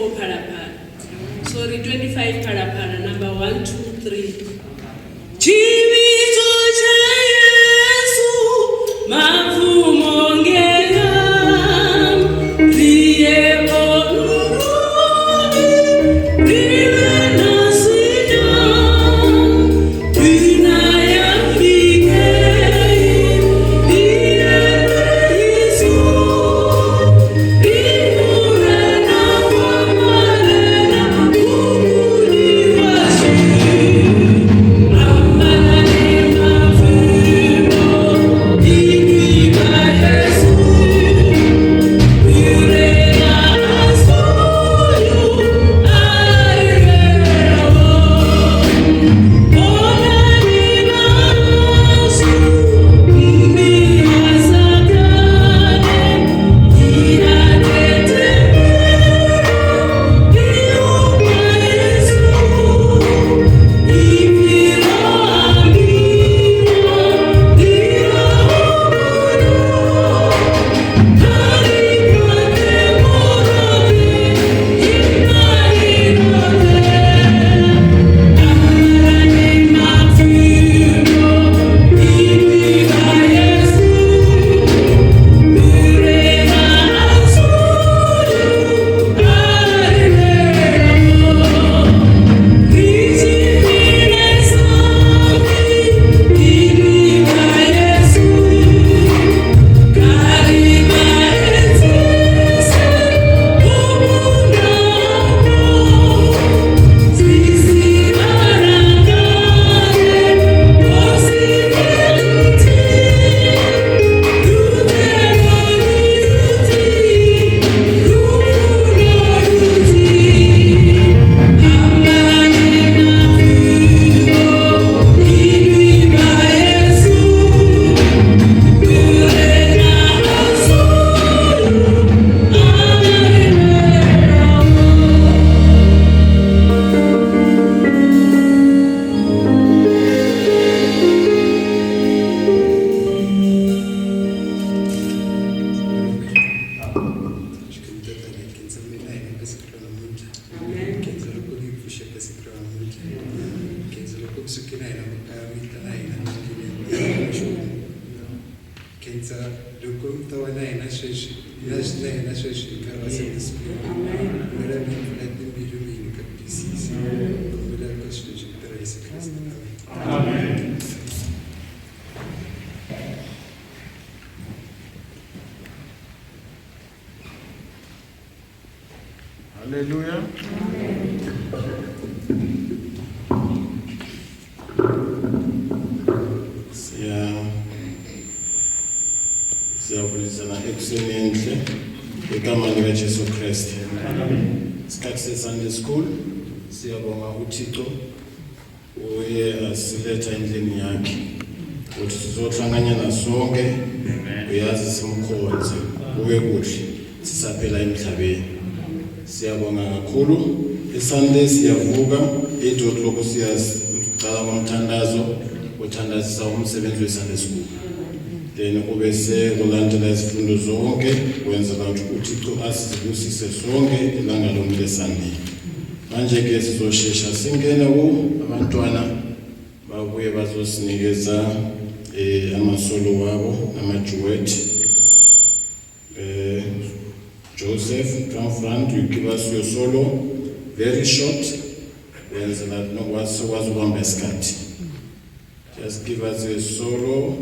24 parapara. Sorry, 25 parapara. Number 1, 2, 3. Chivizo cha Yesu mavumongela riebo Hallelujah. Siyabulisa ekuseni enhle igama lika Jesu Kristu. Isikhathi se-Sunday school siyabonga uThixo uye asiletha endlini yakhe ukuthi sizohlanganyela sonke uyazi simkhonze kube kuhle sisaphela emhlabeni. Siyabonga kakhulu eSunday siyavuka 8 o'clock siyaqala ngomthandazo uthandazisa umsebenzi weSunday school. Then kube sekulandela izifundo zonke kwenzela ukuthi uThixo asizibusise sonke ilanga lonke leSunday. Manje ke sizoshesha singene abantwana babuye bazosinikeza amasolo wabo namaduet. Joseph, come front, you give us your solo, very short. Kwenzela nokwazi ubamba isikhathi. Just give us a solo.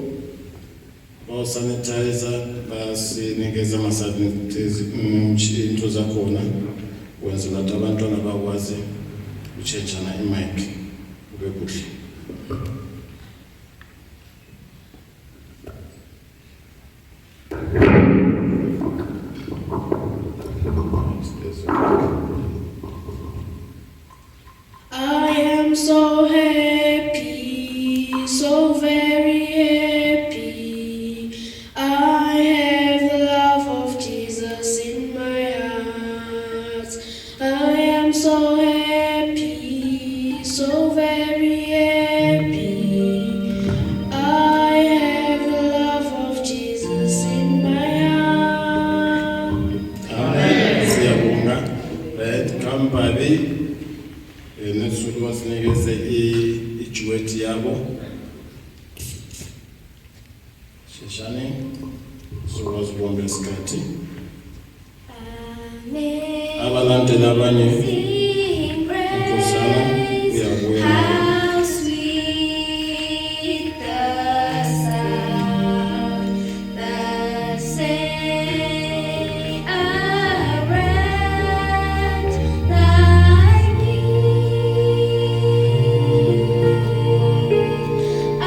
Or sanitizer, basinikeza amasanitizer into zakhona kwenzela ukuthi abantwana bakwazi ukuchejana imic kube kuhle. I am so happy, so very happy. I have the love of Jesus in my heart. I am so happy, so very happy. I have the love of Jesus in my heart. Amen. Siyabonga Amen. Sikwazi ukubamba isikhathi. Amen. Abalandeli abanye Sing unkosana praise. uyabuya nawe. How sweet the sound that saved a wretch like me. I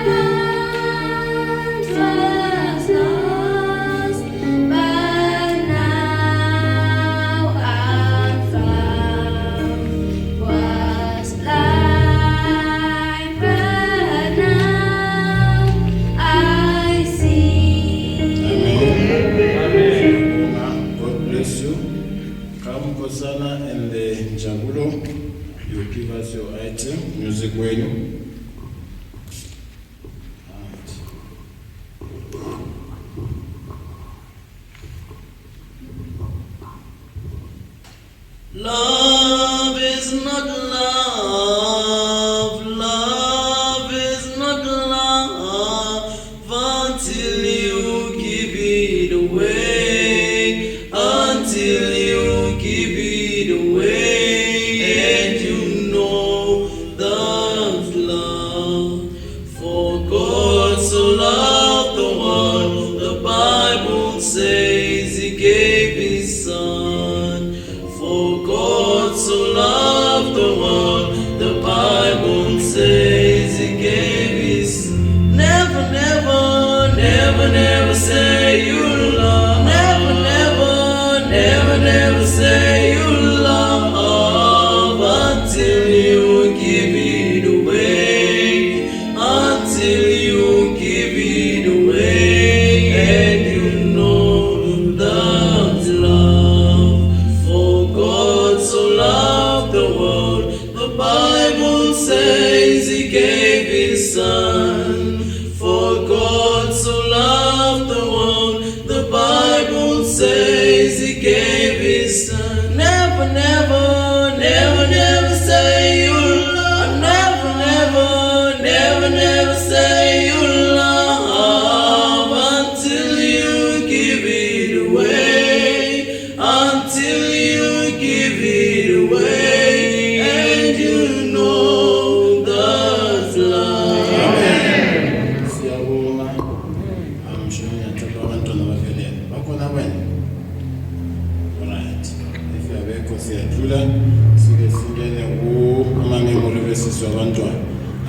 once was lost, but now I'm found. Was blind, but now I see. Amen. God bless you. Come Nkosana and Jabulo, you give us your item, music wenu. Love is not love, love is not love until you give it away, until you give it away, and you know that's love. For God so loved the world, the Bible says He gave His Son. For God so loved the world, the Bible says He gave His Son. Never, never, never, never say you love. Never, never, never, never say you love until you give it away, until you give it away, and you know that's love. For God so loved the world, the Bible says He gave His Son. For God so loved the world, the Bible says He gave His Son. Never, never, never, never say you love. Never, never, never, never say you love until you give it away, until you give it away, and you know that's love. Siyabonga. I'm sure ngiyathanda abantwana bavelele. Bakhona wena? Alright. If abekho siyadlula sike singene ama-memory verses wabantwana.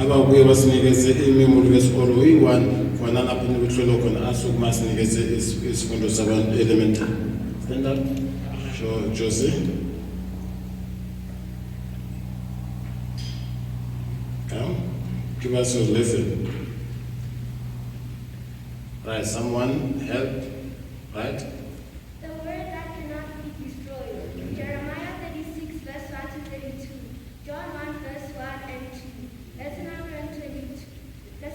Ababuye basinikeze i-memory verse or uyi-1 khona lapho nikuhlolwa khona asukuma sinikeze isifundo sabantu elementary. Stand up. Josie. Come. Give us your lesson. Right, someone help. Right? The word that cannot be destroyed. Jeremiah 36, verse 1 to 32. John 1, verse 1 and 2. Lesson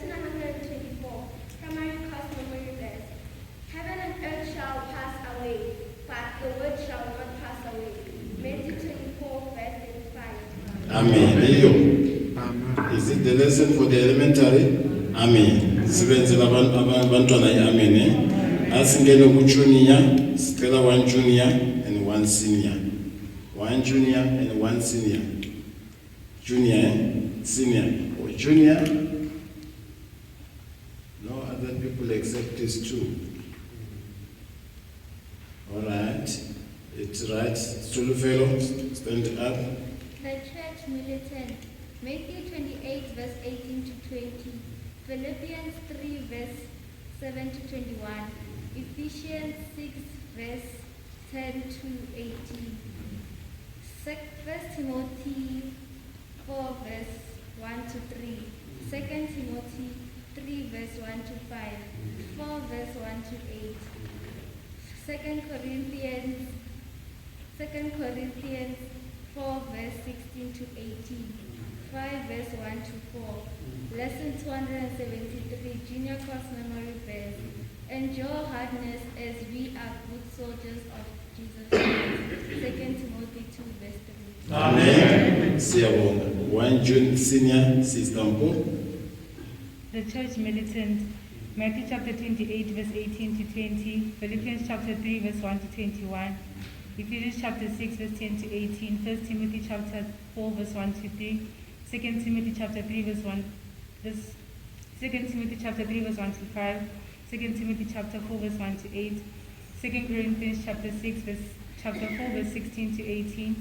124. Primary course memory verse. Heaven and earth shall pass away, but the word shall not pass away. Matthew 24, verse 35. Amen. Iyo. Is it the lesson for the elementary? Amen. Sibenzela abantwana i-amen. Asingene ku-junior, sicela 1 junior and 1 senior. 1 junior and 1 senior. Junior, senior. Or junior? No other people except these two. All right. It's right. Zulu fellow, stand up. The church militant. Matthew 28, verse 18 to 20. Philippians 3, verse 7 to 21. Ephesians 6, verse 10 to 18. 1 Timothy 4, verse 1 to 3. 2 Timothy 3, verse 1 to 5. 4, verse 1 to 8. 2 Corinthians 4, verse 16 to 18. 5, verse 1 to 4. Lesson 273, Junior Course Memory Verse. Endure hardness as we are good soldiers of Jesus Christ. 2 Timothy 2, verse 3. Amen. Siyabonga. 1 June senior sister Mpo. The church militant. Matthew chapter 28, verse 18 to 20, Philippians chapter 3, verse 1 to 21, Ephesians chapter 6, verse 10 to 18, 1 Timothy chapter 4, verse 1 to 3, 2 Timothy chapter 3, verse 1, 2 Timothy chapter 3, verse 1 to 5, 2 Timothy chapter 4, verse 1 to 8, 2 Corinthians chapter 6, chapter 4, verse 16 to 18,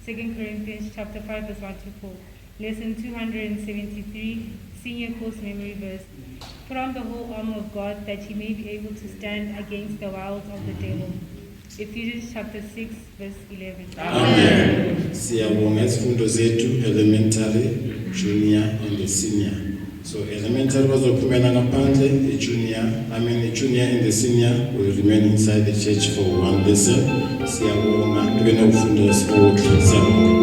2 Corinthians chapter 5, verse 1 to 4. Lesson 273, Senior Course Memory Verse. Put on the whole armor of God that ye may be able to stand against the wiles of the devil. Ephesians chapter 6, verse 11. Amen. Siyabonga isifundo zethu elementary, junior and the senior. So elementary bazophumela ngaphandle, junior and the senior will remain inside the church for one lesson. Siyabonga ngene ufundo esibuhle. Siyabonga.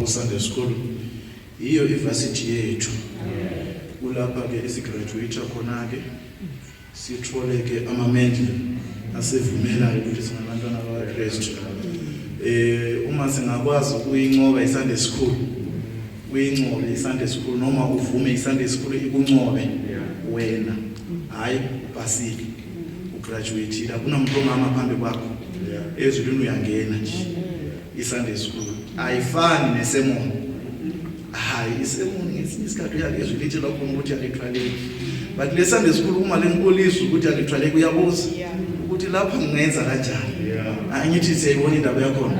Sunday school iyo university yethu kulapha ke isigraduate khona ke sithole ke amamendle asevumelayo ukuthi singabantwana bakaKristu. Uma singakwazi ukuyinqoba iSunday school uyinqobe iSunday school noma uvume iSunday school ikunqobe wena hayi ubhasile ugraduate akunamuntu ongama phambi kwakho ezulwini uyangena nje. iSunday school ayifani nesemon. Hayi isemon ngesikhathi uyake lithi lokho ukuthi alithwaleki, but le Sunday school uma lenkolisa ukuthi alithwaleki uyabuza ukuthi lapha ngingenza kanjani. Angithi siyayibona indaba yakhona.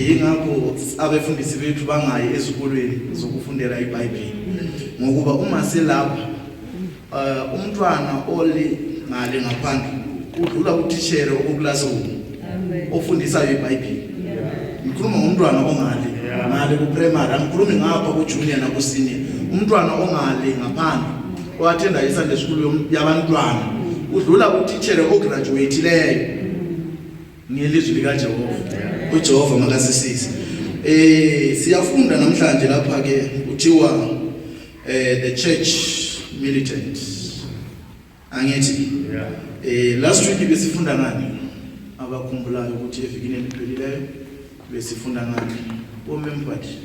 Ingakho abefundisi bethu bangayi ezikolweni zokufundela iBhayibheli, ngokuba uma selapha umntwana oli ngale ngaphandle udlula utitshere okulasiroom ofundisayo iBhayibheli. Ngikhuluma ngomntwana ngale ku primary, angikhulumi ngapha ku junior na ku senior. Umntwana ongale ngaphandle oattenda iSunday school yabantwana udlula utitshere ograduate-leyo ngelizwi lika Jehova. uJehova makasisize. Siyafunda namhlanje lapha ke kuthiwa the church militant. Angithi last week besifunda ngani? Abakhumbulayo ukuthi evikini elipheleleyo besifunda ngani? Omembathi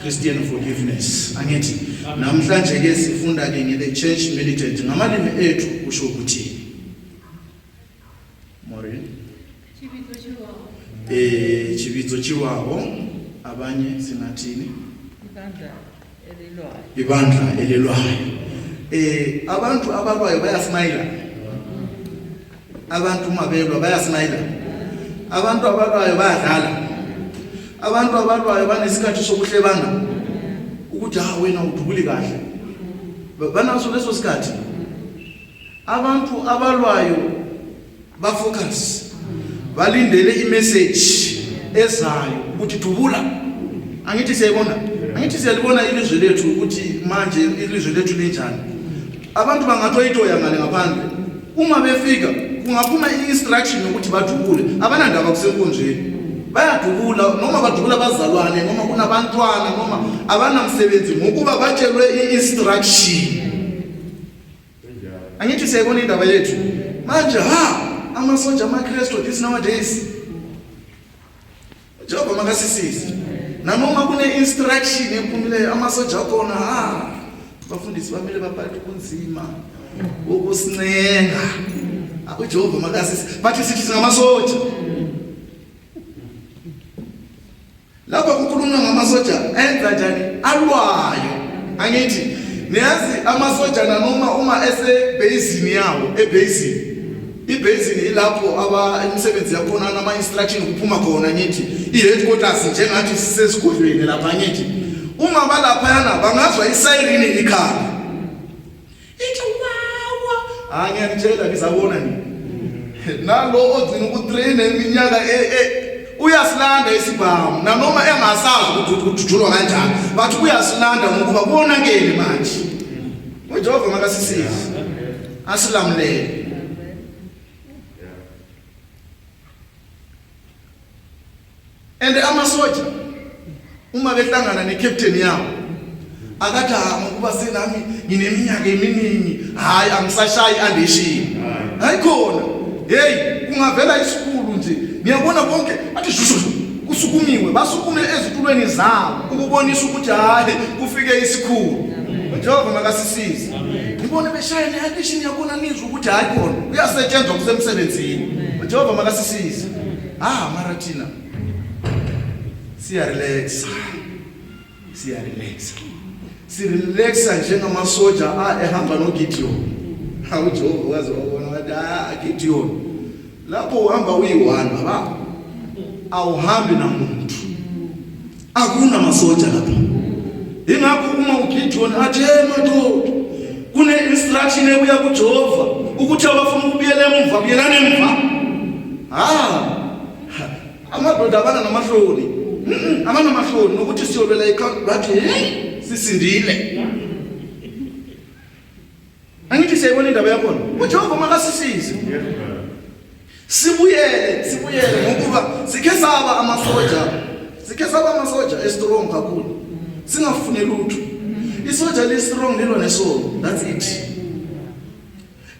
Christian forgiveness. Angithi namhlanje ke sifunda ke ngele church militant. Ngamalimi ethu kusho ukuthi chibizo chiwawo, abanye singathini ibandla elilwayo. Abantu abalwayo bayasmayila, abantu mabelwa bayasmayila, abantu abalwayo bayadlala, abantu abalwayo banesikhathi sokuhlebana ukuthi wena udubuli kahle, banaso leso sikhathi. Abantu abalwayo bafocus, balindele imessage ezayo ukuthi dubula. Angithi siyayibona, angithi siyalibona ilizwe lethu ukuthi manje ilizwe lethu linjani. Abantu bangathoyitoya ngale ngaphandle, uma befika kungaphuma i-instruction ukuthi badubule. Abanandaba kusenkonjeni bayadubula, noma badubula bazalwane, noma kunabantwana, noma abanamsebenzi, ngokuba batshelwe i-instruction. Angithi siyayibona indaba yethu manje. Amasoja amaKristu this nowadays Jehova makasisize. Nanoma kune instruction ephumileyo amasoja akhona bafundisi bamele baphathe kunzima, ukusincenga. uJehova makasisi bathi sithi singamasoja. Lapha kukhulunywa ngamasoja enza njani alwayo. Angithi niyazi amasoja noma uma esebasini yawo ebasini. Ibasini ilapho imisebenzi yakhona nama instruction kuphuma khona ngithi iheadquarters njengathi sisesigodlweni lapha ngithi uma balapha yana bangazwa isiren ikhala. Ithi wawa ngiyakutshela ngizabona nini. Nalo ogcina ukutrain eminyaka uyasilanda isibhamu nanoma engasazi ukuthi kujulwa kanjani bathi uyasilanda ngokuba kubonakele manje. uJehova makasisize asilamulele. And amasoja uma behlangana necaptain yawo akathi ngokuba senami ngineminyaka eminingi hayi angisashayi andeshini hayi khona hey kungavela isikhulu nje ngiyabona konke athi shushu kusukumiwe basukume ezitulweni zabo ukubonisa ukuthi hayi kufike isikhulu. uJehova makasisize ngibone beshaya neandeshini yakona nizwe ukuthi hayi khona uyasetshenzwa kusemsebenzini. uJehova makasisize marathina siyarelaxa sirelaxa njengamasoja ehamba noGideon. uJehova wazi wabona wathi Gideon lapho uhamba uyi-1 baba awuhambi namuntu akuna masoja lapha. Ingakho uma uGideon athi madoda kune instruction ebuya kuJehova ukuthi abafuna ukubuyela emuva buyelana emuva. Amadoda abana namahloni amanamahloni nokuthi siyolwela ikhaya bathi hey sisindile. Angithi siyayibona indaba yakhona. uJehova makasisize sibuyele ngokuba sikhe saba amasoja strong kakhulu singafuneli lutho. Isoja le strong lilo nesono, that's it.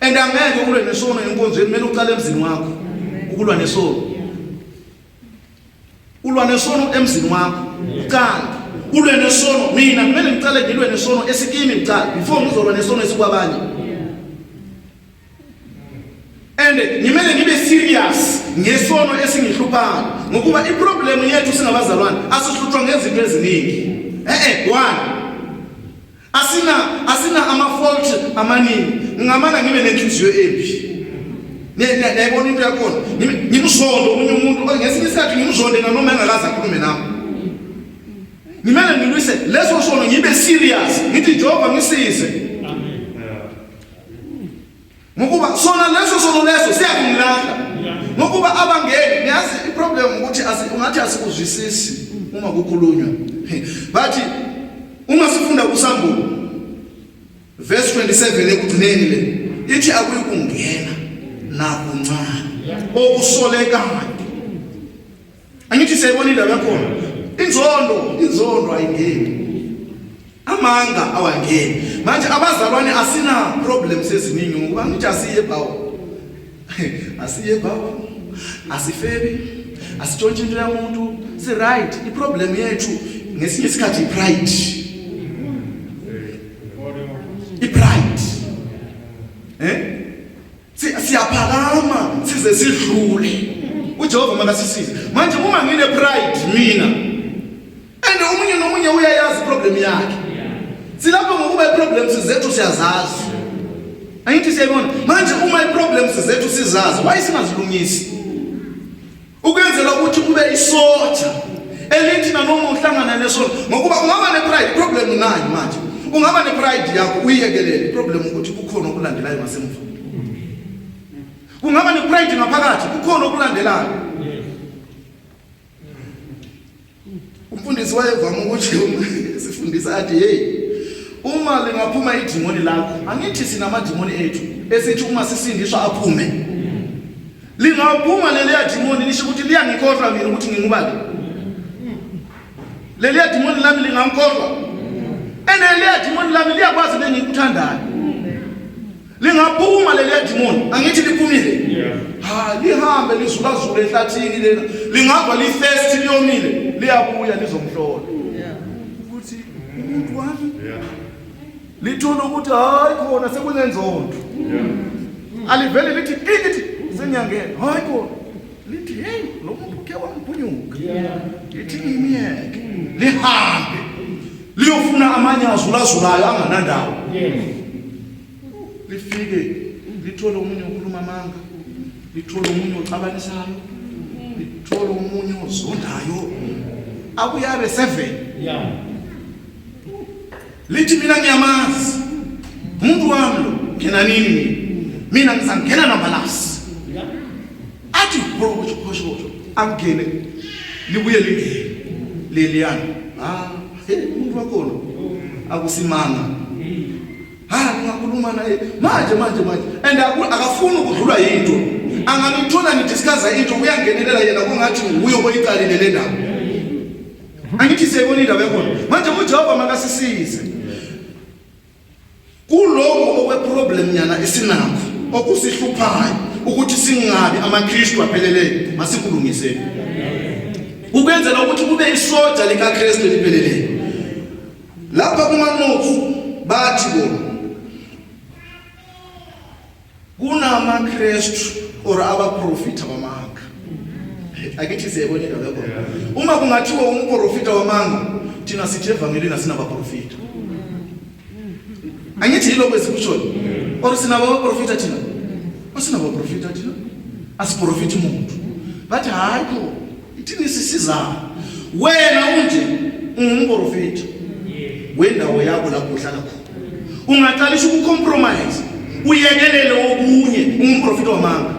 And angeke ulwe nesono enkonzweni kumele uqale emzini wakho ukulwa nesono. Ulwa nesono emzini wakho uqala ulwe nesono. Mina kumele ngiqale ngilwe nesono esikimi ngicala before ngizolwa nesono esikwabanye. And ngimele ngibe serious ngesono esingihluphayo ngokuba iproblem yethu singabazalwane asihluthwa ngezinto eziningi. One asina ama-fault amaningi ngingamana ngibe nenhliziyo embi. Niyayibona into yakhona ngimzonde omunye umuntu ngesinye isikhathi ngimzonde nanoma engakaze akhulume nami. Ngimele ngilwise leso sono ngibe serious ngithi Jehova ngisize. Ngokuba sona leso siyakungilahla ngokuba abangeni niyazi iproblem ukuthi ungathi asikuzwisisi uma kukhulunywa. Bathi uma sifunda kuSambulo verse 27 ekugcineni le ithi akuyikungena nakuncane okusolekayo. Angithi siyayibona indaba yakhona. Inzondo ayingeni. Amanga awangeni. Manje abazalwane asina problems eziningi ngokuba ngithi asiye bawo asifebi asitshontshe into yamuntu si right. Iproblem yethu ngesinye isikhathi pride. Siyaphakama size sidlule. uJehova makasisize. Manje uma ngine pride mina and omunye nomunye uyayazi problem yakhe. Silapho ngokuba iproblems zethu siyazazi. Angithi siyabona manje uma iproblems zethu sizazi why singazilungisi ukwenzela ukuthi kube isoja elithi nanoma uhlangana nesono ngokuba ungaba nepride problem nayo manje ungaba nepride yakho uyiyekelele problem ukuthi kukhona okulandelayo ngasemva. Ungaba nepride ngaphakathi kukhona okulandelayo. Umfundisi wayevama ukuthi sifundisa athi hey uma lingaphuma idimoni lakho angithi sinamadimoni ethu esithi uma sisindiswa aphume. Lingaphuma leli yadimoni lisho ukuthi liyangikhohlwa mina ukuthi ngingubani. Leli yadimoni lami lingangikhohlwa. Leli yadimoni lami liyakwazi bengikuthandayo. Lingaphuma leli yadimoni angithi liphumile. Lihambe lizulazule ehlathini lena lingava lifest liyomile liyabuya lizomhlola ukuthi umuntu wami lithola ukuthi hayi khona sekunenzondo. Alivele lithi ikithi senyangena. Hayi khona. Lithi hey lo muntu ke wangiphunyuka. Lithi imiyeke. Lihambe. Liyofuna amanye azulazulayo anganandawo. Lifike lithola umunye ukhuluma amanga. Lithola umunye oxabanisayo. Lithola umunye ozondayo. Akuyabe 7. Lithi mina ngiyamazi. Umuntu wami lo ngena nini? Mina ngisangena nabalasi. Athi phosho angene libuye lingene. Leliyana. Umuntu wakhona akusimanga. Ngingakhuluma naye manje and akafuni ukudlula into. Anganithola ngidiscussa into uyangenelela yena kungathi uyo oyiqalile le ndaba. Angithi siyayibona indaba yakhona. Manje uJehova makasisize. Kuloko okweproblem nyana esinakho okusihluphayo ukuthi singabi amaKristu apheleleyo masikulungiseni. Ukwenzela ukuthi kube isoja likaKristu lipheleleyo. Lapha kuma notes bathi kunamaKristu or abaprofita bamanga. Akithi siyabona indaba yakhona. Uma kungathiwa umprofita wamanga thina sithi evangelini asinabaprofita. Angithi yilo kwesikushoyo. Or sinabaprofita thina. Asinabaprofita thina. Asiprofiti umuntu. Bathi hayi ko ithini sisiza. Wena unje umprofita. Wendawo yakho lapho uhlala khona. Ungaqalisha ukucompromise. Uyekelele okunye umprofita wamanga.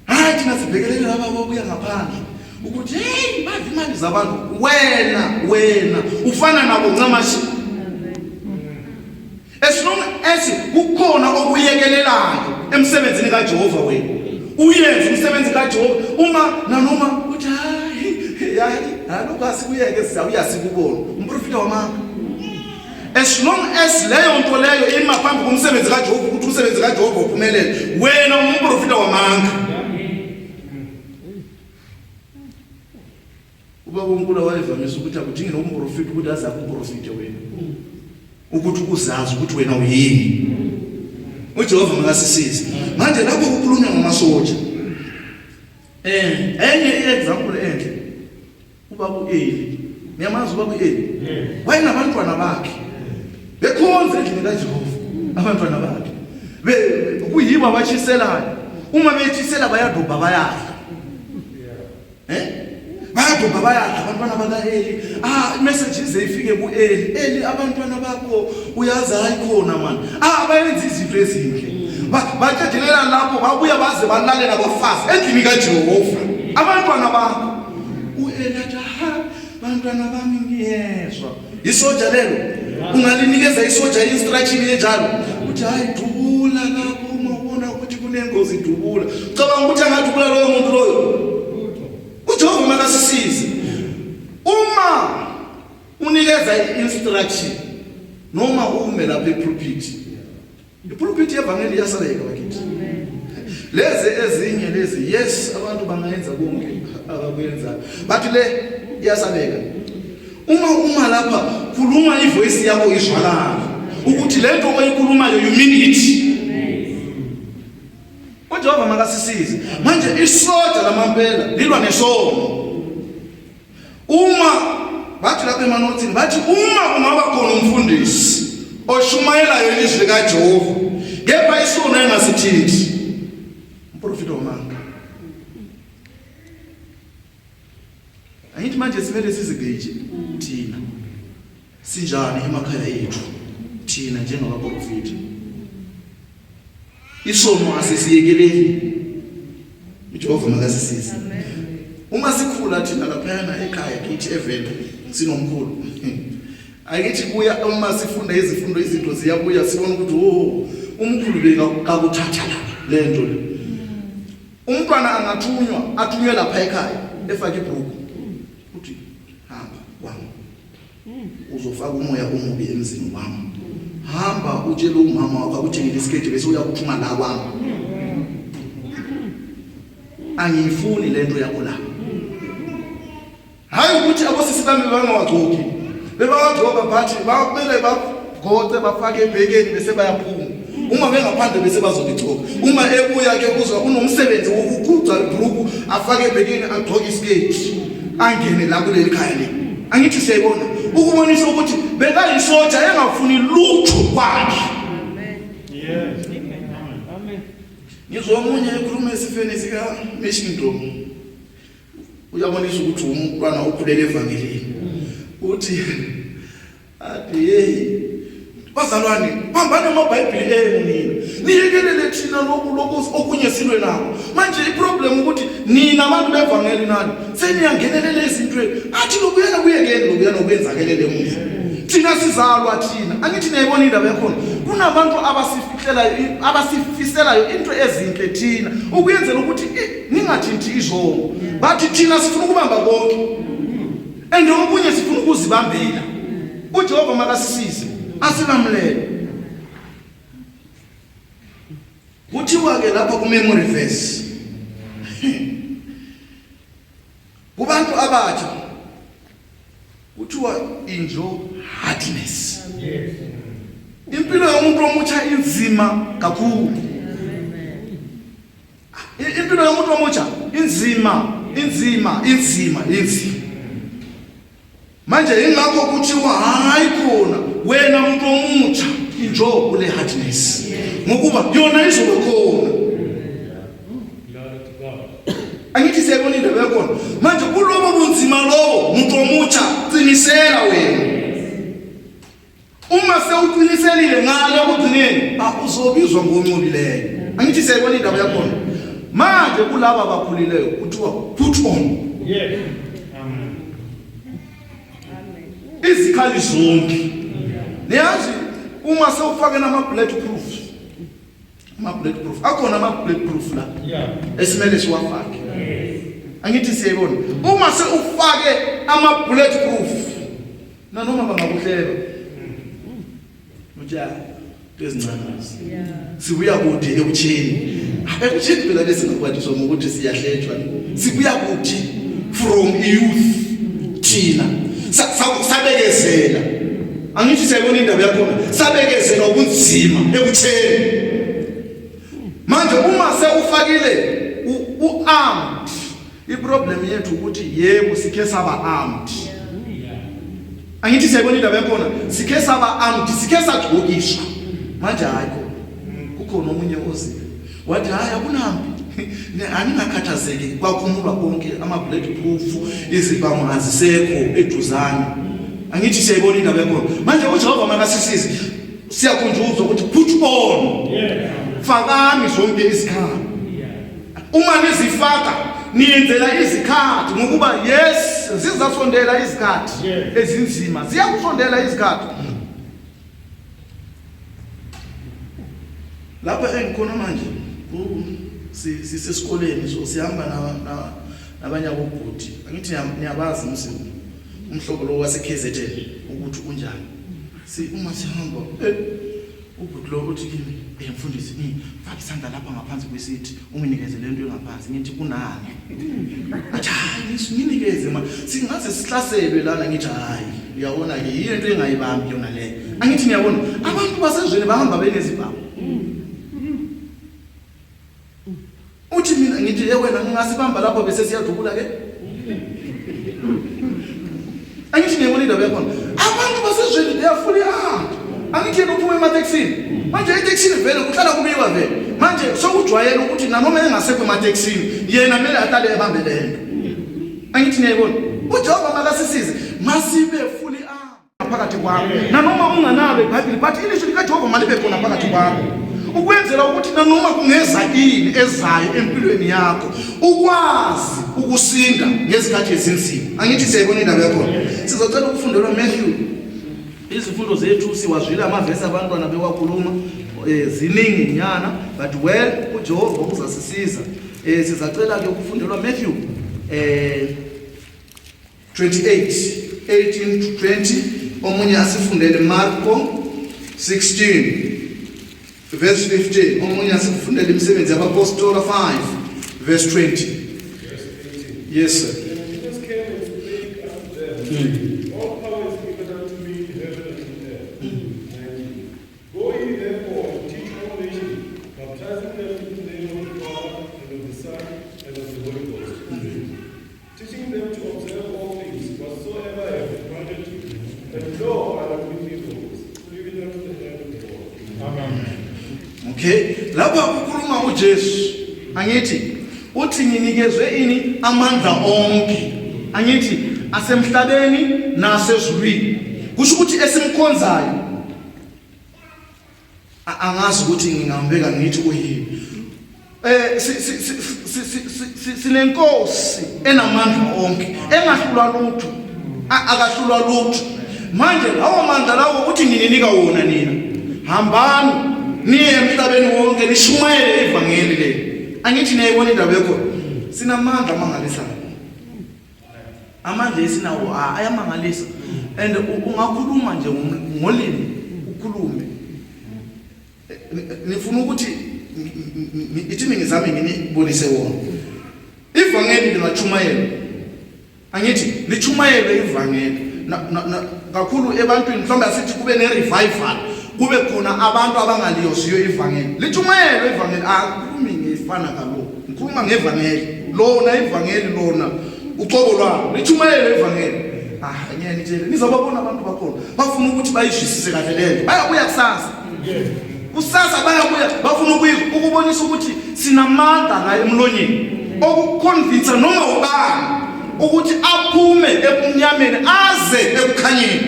Hayi thina sibhekelele laba bokuya ngaphandle. Ukuthi hey badla imali zabantu wena ufana nabo ncamashi. As long as kukhona okuyekelelayo emsebenzini kaJehova wena uyenze umsebenzi kaJehova uma nanoma uthi hayi lokasi kuyeke sizabuya sikubona umprofita wamanga. As long as leyo nto leyo imaphambi kumsebenzi kaJehova ukuthi umsebenzi kaJehova uphumelele wena umprofita wamanga. Ubaba uNkulunkulu wayevamisa ukuthi akudingi nomprofita ukuthi aze akuprofite wena. Ukuthi ukuzazi ukuthi wena uyini. uJehova makasisize. Manje lapho kukhulunywa ngamasoja. Enye example enhle. Ubaba uEli. Ngiyamazi ubaba uEli. Wayinabantwana bakhe. Bekhonza endlini kaJehova abantwana bakhe. Kuyibo abachiselayo. Uma bethisela bayadobha bayadla. Bayadobha bayadla abantwana bakaEli. Message ize ifike kuEli. Eli abantwana bakho uyazi hayi khona man. Bayenza izinto ezinhle. Batshedelela lapho babuya baze balale nabafazi endlini kaJehova. Abantwana bakho. uEli athi bantwana bami ngiyezwa. Isoja lelo ungalinikeza isoja instruction enjalo. Uthi hayi dubula lapho uma ubona ukuthi kunengozi dubula. Cabanga ukuthi angadubula loyo muntu loyo. uJehova makasisize. Uma unikeza instruction noma ume lapha epulpit. Ipulpit yevangeli iyasaleka bakithi. Lezi ezinye lezi yes abantu bangayenza konke abakwenza. Bathi le iyasaleka. Uma lapha khuluma ivoice yakho izwakala ukuthi lento oyikhulumayo you mean it. uJehova makasisize. Manje isoja lamampela lilwa nesono. Uma bathi lapha emanothini bathi uma kungaba khona umfundisi oshumayelayo ilizwi likaJehova kepha isono engasithithi umprofita wamanga. Angithi manje simele sizigece thina sinjani emakhaya ethu thina njengabaprofita. Isono asisiyekeleli. uJehova makasisize. Uma sikhula thina lapha ekhaya kithi evela sinomkhulu. Akithi kuya uma sifunda izifundo izinto ziyabuya sibona ukuthi umkhulu bekakuthatha la lento le. Umntwana athunywe lapha ekhaya efaka ibhuku. Uthi hamba kwami. Uzofaka umoya omubi emzini wami. Hamba utshela umama wakho uthengile isiketi bese uyakuthuma la kwami. Angiyifuni lento yakho la. Hayi ukuthi abosisi bami bangawagcoki. bebawagcoba bathi bamele bagoce bafake ebhekeni bese bayaphuma. Uma bengaphandle bese bazoligcoba. Uma ebuya ke kuzwa unomsebenzi wokuguca ibhuku afake ebhekeni agcoke isketi angene la kuleli khaya le. Angithi siyayibona ukubonisa ukuthi bekayisoja engafuni lutho kwakhe. Yes. Ngizwa omunye ekhuluma esifeni sika Mission Dome. Uyabonisa ukuthi umntwana ukhulele evangelini. Uthi athi hey bazalwane hambani amaBhayibheli enu nina. Niyekelele thina lokhu okunye silwe nako. Manje iproblem ukuthi nina abantu bevangeli nani seniyangenelela ezintweni. Athi lokuyena kuyekeni lokuyena okwenzakelele emuva. Thina sizalwa thina. Angithi niyayibona indaba yakhona. Kunabantu abasifiselayo into ezinhle thina ukuyenzela ukuthi ningathinti izongo. Bathi thina sifuna ukubamba konke. And okunye sifuna ukuzibambela. uJehova makasisize asibamlele. Kuthiwa ke lapha ku memory verse kubantu abatsha kuthiwa enjoy hardness. Impilo yomuntu omutsha inzima kakhulu. Impilo yomuntu omutsha inzima. Manje ingakho kuthiwa hayi khona wena umuntu omutsha enjoy kule hardness ngokuba yona izoba khona. Angithi siyabona indaba yakhona. Manje kulobo bunzima lobo umuntu omutsha qinisela wena. Uma sewuqiniselile ngalo ukugcineni uzobizwa ngoncolileyo. Angithi siyabona indaba yakhona. Manje kulabo abakhulileyo kuthiwa put on. Yes. Amen. Izikhali zonke. Niyazi uma sewufake nama bulletproof. Akhona ama bulletproof la. Yeah. Esimele siwafake. Angithi siyabona. Uma sewufake ama bulletproof nanoma bangakuhleba. Uja ezincane. Sibuya kude ekuthini. Ekuthini phela bese ngakwathi ukuthi siyahletshwa. Sibuya kude from youth thina. Sabekezela. Angithi siyayibona indaba yakhona. Sabekezela ubunzima ekutheni. Manje uma sewufakile uarmed. Iproblem yethu ukuthi yebo sikhe saba armed. Angithi siyayibona indaba yakhona. Sikhe saba armed, sikhe sagqokiswa. Manje hayiko. Kukhona omunye ozile. Wathi hayi akunambi. Aningakhathazeki kwakhumulwa konke ama bulletproof izibhamu azisekho eduzane. Angithi siyayibona indaba yakhona. Manje uJehova makasisize. Siyakhunjuzwa ukuthi put on. Fakani zonke izikhathi. Uma nizifaka niyenzela izikhathi ngokuba yes zizasondela izikhathi ezinzima. Ziyakusondela izikhathi. Lapha engikhona manje sisesikoleni so sihamba nabanye abobhuti. Angithi niyabazi umhlobo lo wase KZN ukuthi unjani. Uma sihamba ubhuti lo uthi kimi mfundisi faka isandla lapha ngaphansi kwesithi unginikeze lento engaphansi. Ngithi kunani? Athi hayi nginikeze ma singaze sihlaselwe lana. Ngithi hayi uyabona ke into engayibambi yona le. Angithi niyabona abantu basezweni bahamba benezibhamu. Uthi mina ngithi wena ngingasibamba lapho bese siyadubula ke. Angithi ngiyabona indaba yakhona. Abantu basezweni they are fully armed. Angithi ukuphuma emateksini. Manje iteksini vele kuhlala kubiwa vele. Manje sokujwayela ukuthi nanoma engasekho emateksini yena kumele atale ebambe lento. Angithi ngiyabona uJehova makasisize masibe fully armed phakathi kwami. Nanoma unganalo iBhayibheli but ilizwi likaJehova malibe khona phakathi kwami. Ukwenzela ukuthi nanoma kungeza ini ezayo empilweni yakho ukwazi ukusinda ngezikhathi ezinzima. Angithi siyayibona indaba yakho. Sizocela ukufundelwa Matthew. Izifundo zethu siwazwile amavesi abantwana bewakhuluma ziningi nyana but well uJehova uzasisiza. Sizacela ke ukufundelwa Matthew 28:18 to 20. Omunye asifundele Marko 16 verse 15. Omunye asifundele imisebenzi yabaPostola 5 verse 20. Yes sir. Jesus came and spake unto them, all power is given unto Okay, lapha kukhuluma uJesu angithi uthi nginikezwe ini amandla onke angithi asemhlabeni nasezulwini kusho ukuthi esimkhonzayo angazi ukuthi ngingambeka ngithi uyini sinenkosi enamandla onke engahlulwa lutho akahlulwa lutho manje lawo mandla lawo uthi ngininika wona nina hambani niye emhlabeni wonke nishumayele ivangeli leli angithi niyayibona indaba yakho sinamandla amangalisayo amandla esinawo ayamangalisa and ungakhuluma nje ngolimi ukhulume nifuna ukuthi ithi ngizame nginibonise wona ivangeli lingachumayela angithi lichumayele ivangeli kakhulu ebantwini mhlawumbe asithi kube ne-revival kube khona abantu abangaliyoziyo ivangeli lichumayele ivangeli akhulumi ngefana kaloko ngikhuluma ngevangeli lona ivangeli lona ucobo lwalo lichumayele ivangeli ngiyanitshela nizobabona abantu bakhona bafuna ukuthi bayizwisise kahle lento bayabuya kusasa bayabuya bafuna ukubonisa ukuthi sinamandla la emlonyeni okuconvince noma ubani ukuthi aphume ebumnyameni aze ekukhanyeni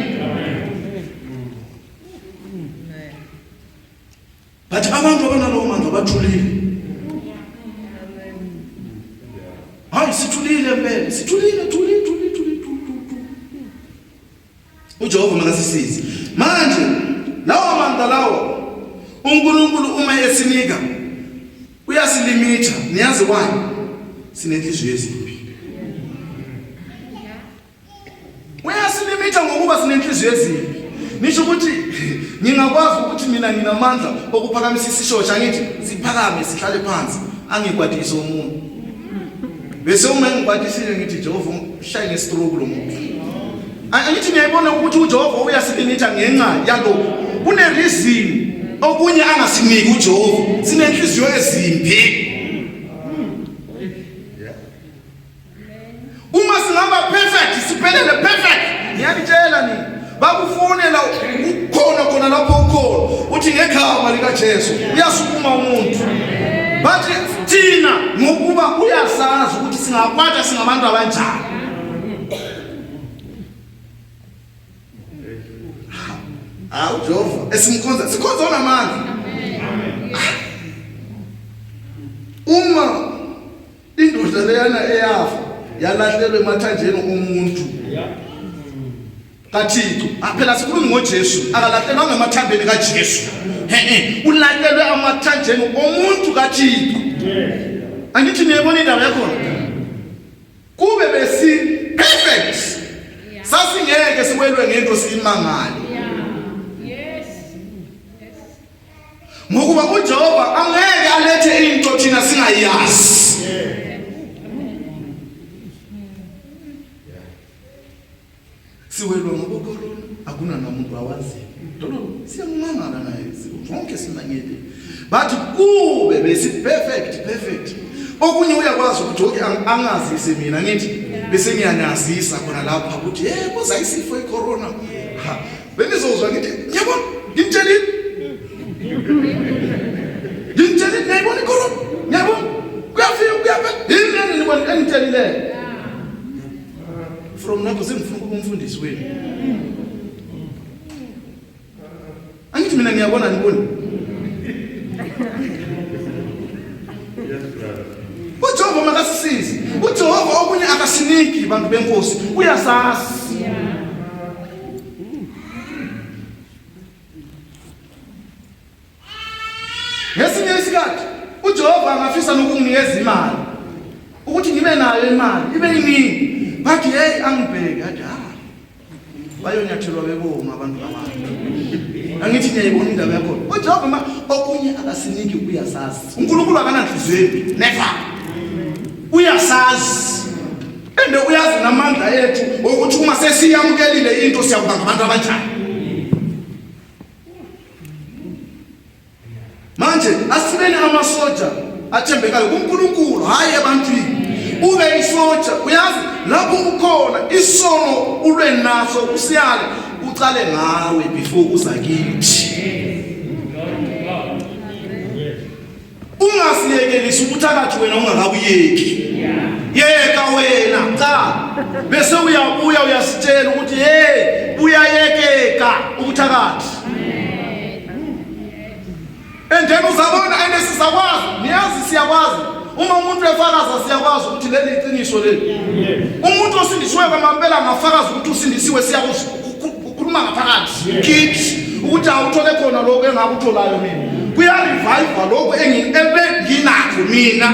but abantu abanalowo mandla bathulile hayi sithulile mpela sithulile uJehova makasisize manje lawo mandla lawo uNkulunkulu uma esinika uyasilimitha niyazi why sinenhliziyo ezimbi uyasilimitha ngokuba sinenhliziyo ezimbi nisho ukuthi ngingakwazi ukuthi mina nginamandla okuphakamisa isishosha ngithi siphakame sihlale phansi angikwadise umuntu bese uma ngikwadisile ngithi Jehova shaye ngestroke lo muntu angithi ngiyayibona ukuthi uJehova uyasilimitha ngenxa yalokho kune reason okunye angasiniki uJehova sinenhliziyo ezimbi uma singaba perfect siphelele perfect ngiyalitshela nini bakufonela ukhona lapho ukhona uthi ngegama lika Jesu uyasukuma umuntu bathi thina ngokuba uyasazi ukuthi singakwata singabantu abanjani uJehova sikhonza onamandla uma indoda leyana eyafa yalahlelwe emathanjeni omuntu kaThixo phela sikhuluma ngoJesu akalahlelwa ngemathambeni kaJesu ulahlelwe amathanjeni omuntu kaThixo angithi niyebona indaba yakho kube besi perfect sasingeke siwelwe ngento simangale ngokuba uJehova angeke alethe into thina singayazi siwelwa ngobukorona akuna namuntu awazi dolo siyamangala naye zonke simanyele bathi kube besi perfect okunye uyakwazi ukuthi okay angazise mina ngithi bese ngiyanazisa khona lapha ukuthi kuza isifo icorona benizozwa ngithi yabona ngimtshelile ngiyibona icorona ngiyabona kuyafika yini nibona engitshelile from lapho sengifuna ukuba umfundisi wenu angithi mina ngiyabona niboni uJehova makasisize uJehova okunye akasiniki bantu benkosi uyasazi ngesinye isikhathi uJehova angafisa nokunginikeza imali ukuthi ngibe nayo imali ibe yiningi bathi angibheke athi bayonyathelwa beboma abantu angithi ngiyayibona indaba yakho uJehova okunye akasiniki uyasazi uNkulunkulu akananhliziyo never uyasazi ende uyazi namandla ethu ukuthi uma sesiyamkelile into siyakuba ngabantu abanjani manje asibeni amasoja athembekayo kuNkulunkulu hayi ebantwini ube isoja uyazi lapho ukhona isono ulwe naso usiyale ucale ngawe before uza kithi ungaziyekelisi ubuthakathi wena ungakabuyeki. Yeka wena cha bese uyabuya uyasitshela ukuthi hey uyayekeka ubuthakathi. And then uzabona ene sizakwazi niyazi siyakwazi uma umuntu efakaza siyakwazi ukuthi leli iqiniso leli. Umuntu osindisiwe kwamambela angafakaza ukuthi usindisiwe siyakukhuluma ngaphakathi kithi ukuthi awuthole khona lokho engakutholayo mina. Kuya revive lokho enginakho mina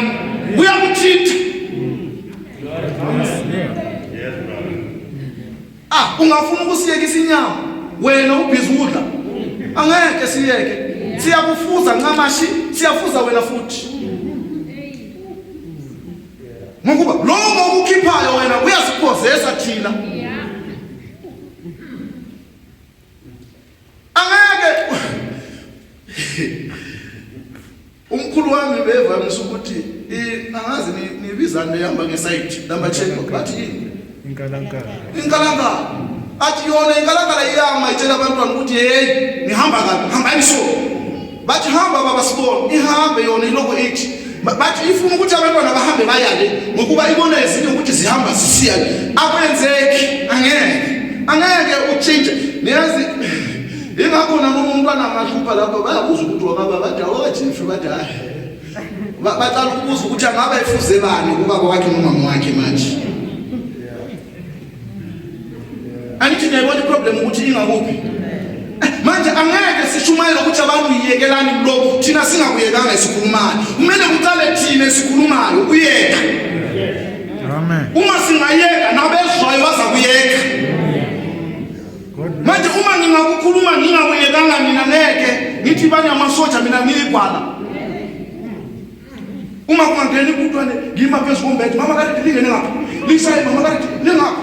kuyakuthitha. Ungafuna ukusiyekisa inyama wena ubhizi udla angeke siyeke siyakufuza ncamashi siyafuza wena futhi ngokuba lokho okukhiphayo wena kuyasiphozesa thina angeke umkhulu wami bevamisa ukuthi angazi nibizana ehamba ngeside number check bathi yini inkalangala athi yona inkalangala iyama itshela abantwana ukuthi hey nihamba kabi hambani so bathi hamba baba sibone ihambe yona iloko ethi bathi ifuna ukuthi abantwana bahambe bayale ngokuba ibona izinto ukuthi zihamba sisiya akwenzeki angeke uchinje niyazi ingakhona noma umntwana angahlupha lapho bayabuza ukuthi wakaba bathi awajefe bathi baqala ukubuza ukuthi angaba efuze bani ubaba wakhe nomama wakhe manje. Angithi ngiyabona problem ukuthi ingakuphi manje angeke sishumayela ukuthi abantu yiyekelani lokho thina singakuyekanga isikhulumayo kumele kuqale thina esikhulumayo uyeka. Amen. Uma singayeka nabezwayo bazakuyeka. Manje uma ngingakukhuluma ngingakuyekanga mina ngeke ngithi banye amasoja mina ngiyibhala. Uma kungangeni kutwane ngima phezulu kombethe mama kade lingene ngapha lisayi mama kade lingapha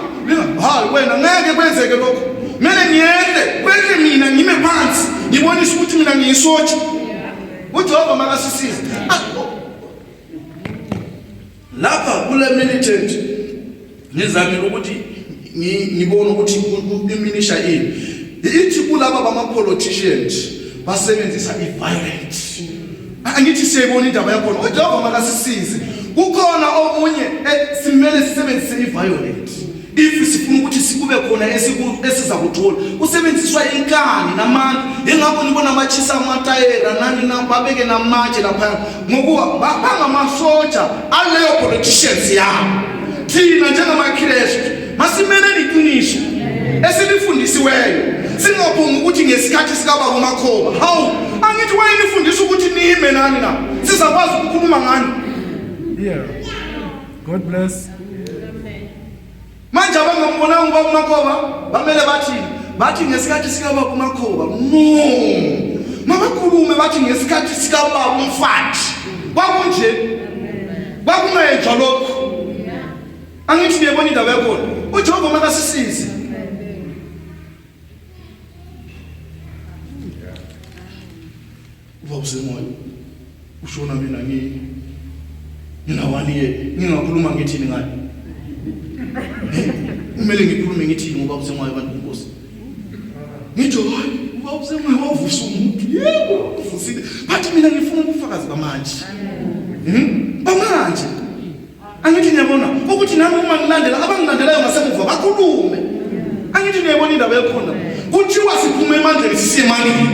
hayi wena ngeke kwenzeke lokho mele ngiyende kwenze mina ngime phansi ngibonise ukuthi mina ngiyisotsha uJehova makasisize lapha kule militant ngizamile ukuthi ngibone ukuthi iminisha ini ithi kulaba bama politicians basebenzisa iviolence. Angithi siyayibona indaba yakho uJehova makasisize kukhona omunye simele sisebenzise iviolence if sifuna ukuthi sikube khona esizakuthola usebenziswa inkani namandla ingakho nibona amachisa amatayera nani nababeke namatshe lapha ngokuba bangamasoja aleyo politicians yabo thina njengamaKristu masimele iqiniso esilifundisiweyo singaphonga ukuthi ngesikhathi sikababa uMakhoba hawu angithi wayelifundisa ukuthi nime nani na sizakwazi ukukhuluma ngani. Yeah, God bless. Manje abangambonanga ubaba uMakhoba bamele bathi ngesikhathi sikababa uMakhoba no mabakhulume bathi ngesikhathi sikababa uMfathi kwakunje kwakungenjwa lokho. Angithi ngiyabona indaba yakho uJehova makasisize. Ubaba usemoya ushona mina nginawaniye ngingakhuluma ngithini ngaye kumele ngikhulume ngithini ngoba usemoya abantu inkosi ngithi hayi ubaba usemoya wavusa umuntu yebo uvusile bathi mina ngifuna ubufakazi bamanje bamanje angithi ngiyabona ukuthi nami uma ngilandela abangilandelayo ngasemuva bakhulume. Angithi ngiyabona indaba yakhona kuthiwa siphume emandleni sisiye emandleni.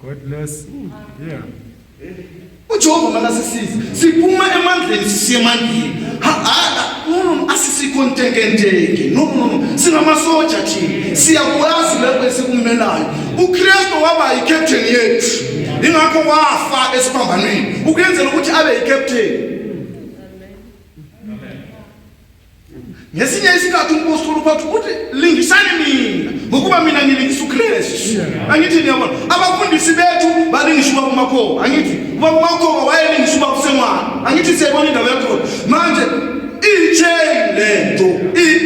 God bless. Yeah. uJehova makasisize siphuma emandleni sisiye emandleni no asisikontekenteke no singamasoja thina siyakwazi lokho esikumelayo. uKristu waba yicaptain yethu ingakho wafa esiphambanweni ukuyenzela ukuthi abe yicaptain. Ngesinye isikhathi umpostoli uphatha ukuthi lingisani mina ngokuba mina ngilingisa uKristu. Angithi ngiyabona abafundisi bethu balingisa ubaba uMakhoba angithi ubaba uMakhoba wayelingisa ubaba uSengwane. Angithi siyabona indaba yakho manje ichain lento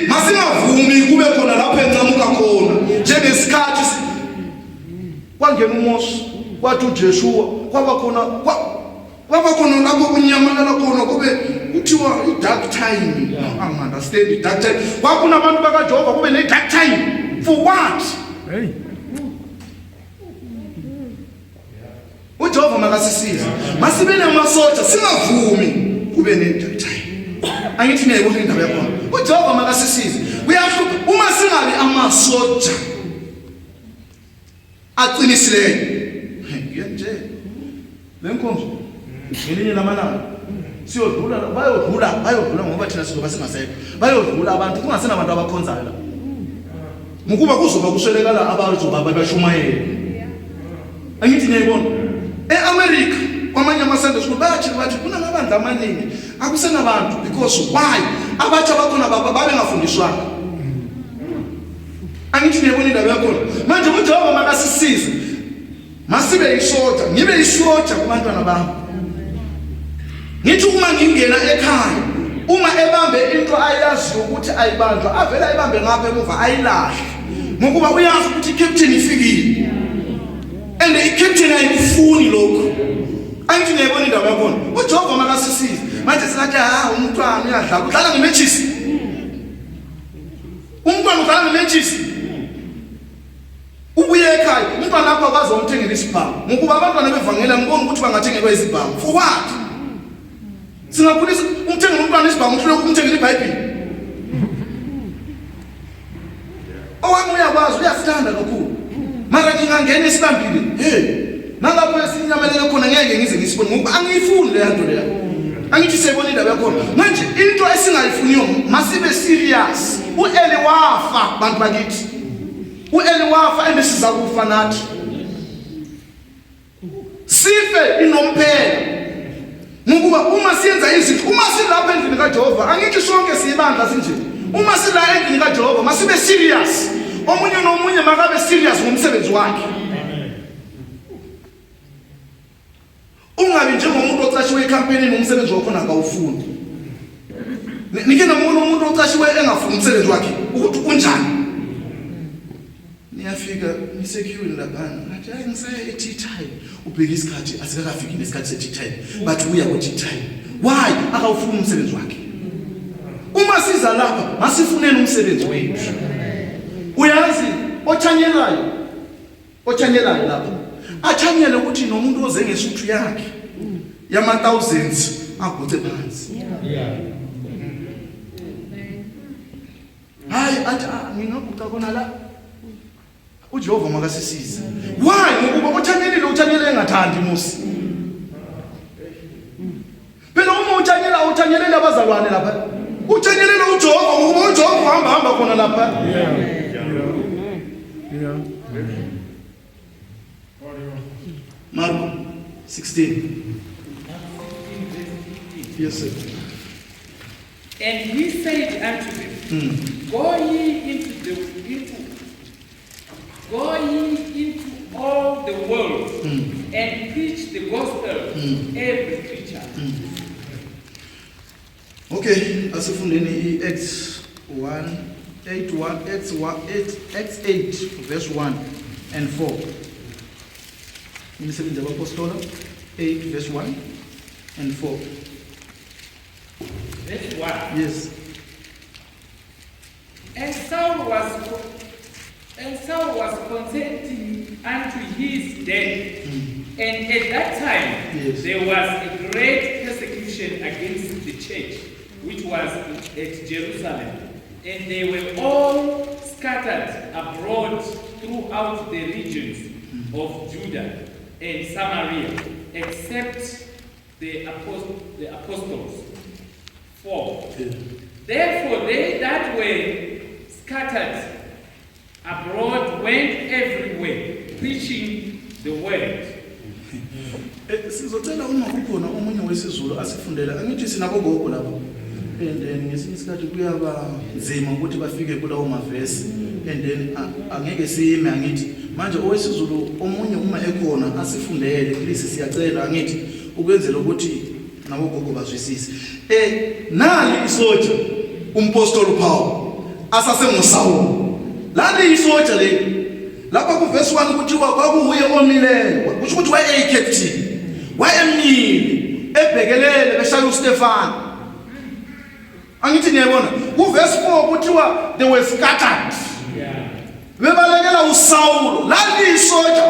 masingavumi kube khona lapho encamuka khona njengesikhathi kwangena uMose kwathi uJeshua kwaba khona lapho kunyamalala khona kube kuthiwa i-dark time. Understand i-dark time kwakuna abantu bakaJehova kube ne-dark time for what? Hey. makasisize masibe namasoja singavumi kube netime angithi ngiyayibona indaba yakho uJehova makasisize kuyahluka uma singabi amasoja aqinisileyo nje lenkonzo ngelinye lamalanga siyodlula bayodlula ngoba thina sizoba singasekho bayodlula abantu kungasena abantu abakhonzayo la ngokuba kuzoba kuswelekala abantu babashumayela angithi ngiyayibona eAmerica kwamanye ama-Sunday school bathi kunamabandla amaningi akusenabantu because why abatsha bakhona babengafundiswanga angithi ngiyayibona indaba yakhona manje uJehova makasisize masibe isoja ngibe isoja kubantwana bami ngithi uma ngingena ekhaya uma ebambe into ayazi ukuthi ayibanjwa avela ayibambe ngapha emuva ayilahle ngokuba uyazi ukuthi i-captain ifikile and i-captain ayikufuni lokho angithi ngiyayibona indaba yakhona uJehova makasisize manje singathi umntwana uyadlala udlala ngematches umntwana udlala ngematches ubuye ekhaya umntwana lapha akwazi umthengela isibhamu ngokuba abantwana bevangela ngibona ukuthi bangathengelwa izibhamu for what singakhulisa umthengela umntwana isibhamu uhlule ukumthengela iBhayibheli owami uyakwazi uyasithanda kakhulu mara ngingangena esibambile nalapho esinyamelele khona ngeke ngize ngisibone ngoba angiyifuni le nto leyo angithi siyibona indaba yakhona manje into esingayifuniyo masibe serious uEli wafa bantu bakithi uEli wafa endisiza kufa nathi sife inomphela ngokuba uma siyenza izinto uma silapha endlini kaJehova angithi sonke siyibandla sinje uma sila endlini kaJehova masibe serious omunye nomunye makabe serious ngomsebenzi wakhe ungabi njengomuntu ocashiwe ecampaignini umsebenzi wakho akawufuni nike nomuntu umuntu ocashiwe engafuni umsebenzi wakhe ukuthi unjani niyafika nisecure lapha ngathi hayi ngisaya e-tea time ubheka isikhathi asikakafiki nesikhathi se-tea time but uya ku-tea time why akawufuni umsebenzi wakhe uma siza lapha masifuneni umsebenzi wethu uyazi othanyelayo lapha athanyele ukuthi nomuntu oze ngesuthu yakhe yama-thousands aguthe phansi hayi athi ngingaguqa khona la uJehova makasisize why ngokuba uthanyelile engathandi musi phela uma uthanyelele abazalwane lapha uthanyelele uJehova ngokuba uJehova hamba khona lapha Mark 16. Yes, sir. And he said unto them, Go ye into all the world and preach the gospel every creature. Okay, asifundeni Acts 8 verse 1 and 4. Imisebenzi yabaPostola 8 verse 1 and 4. Verse 1. Yes. And Saul was consenting unto his death. And at that time there was a great persecution against the church, which was at Jerusalem. And they were all scattered abroad throughout the regions of Judah and Samaria, except the apostles. 4. Therefore they that were scattered abroad went everywhere, preaching the word. Sizocela uma kukhona omunye wesizulu asifundela angithi sinabogogo lapho and then ngesinye isikhathi kuyaba nzima ukuthi bafike kulawo mavesi and then angeke sime angithi manje owesizulu omunye uma ekhona asifundele please siyacela angithi ukwenzela ukuthi nabogogo bazwisise nali isoja umpostoli Paul asasenguSawuli lali isoja le lapha ku verse 1 kuthiwa kwakuhuye omileyo kusho ukuthi waye-captain wayemile ebhekelele beshaya uStefano angithi niyabona ku verse 4 kuthiwa they were scattered bebalekela uSawuli lali isoja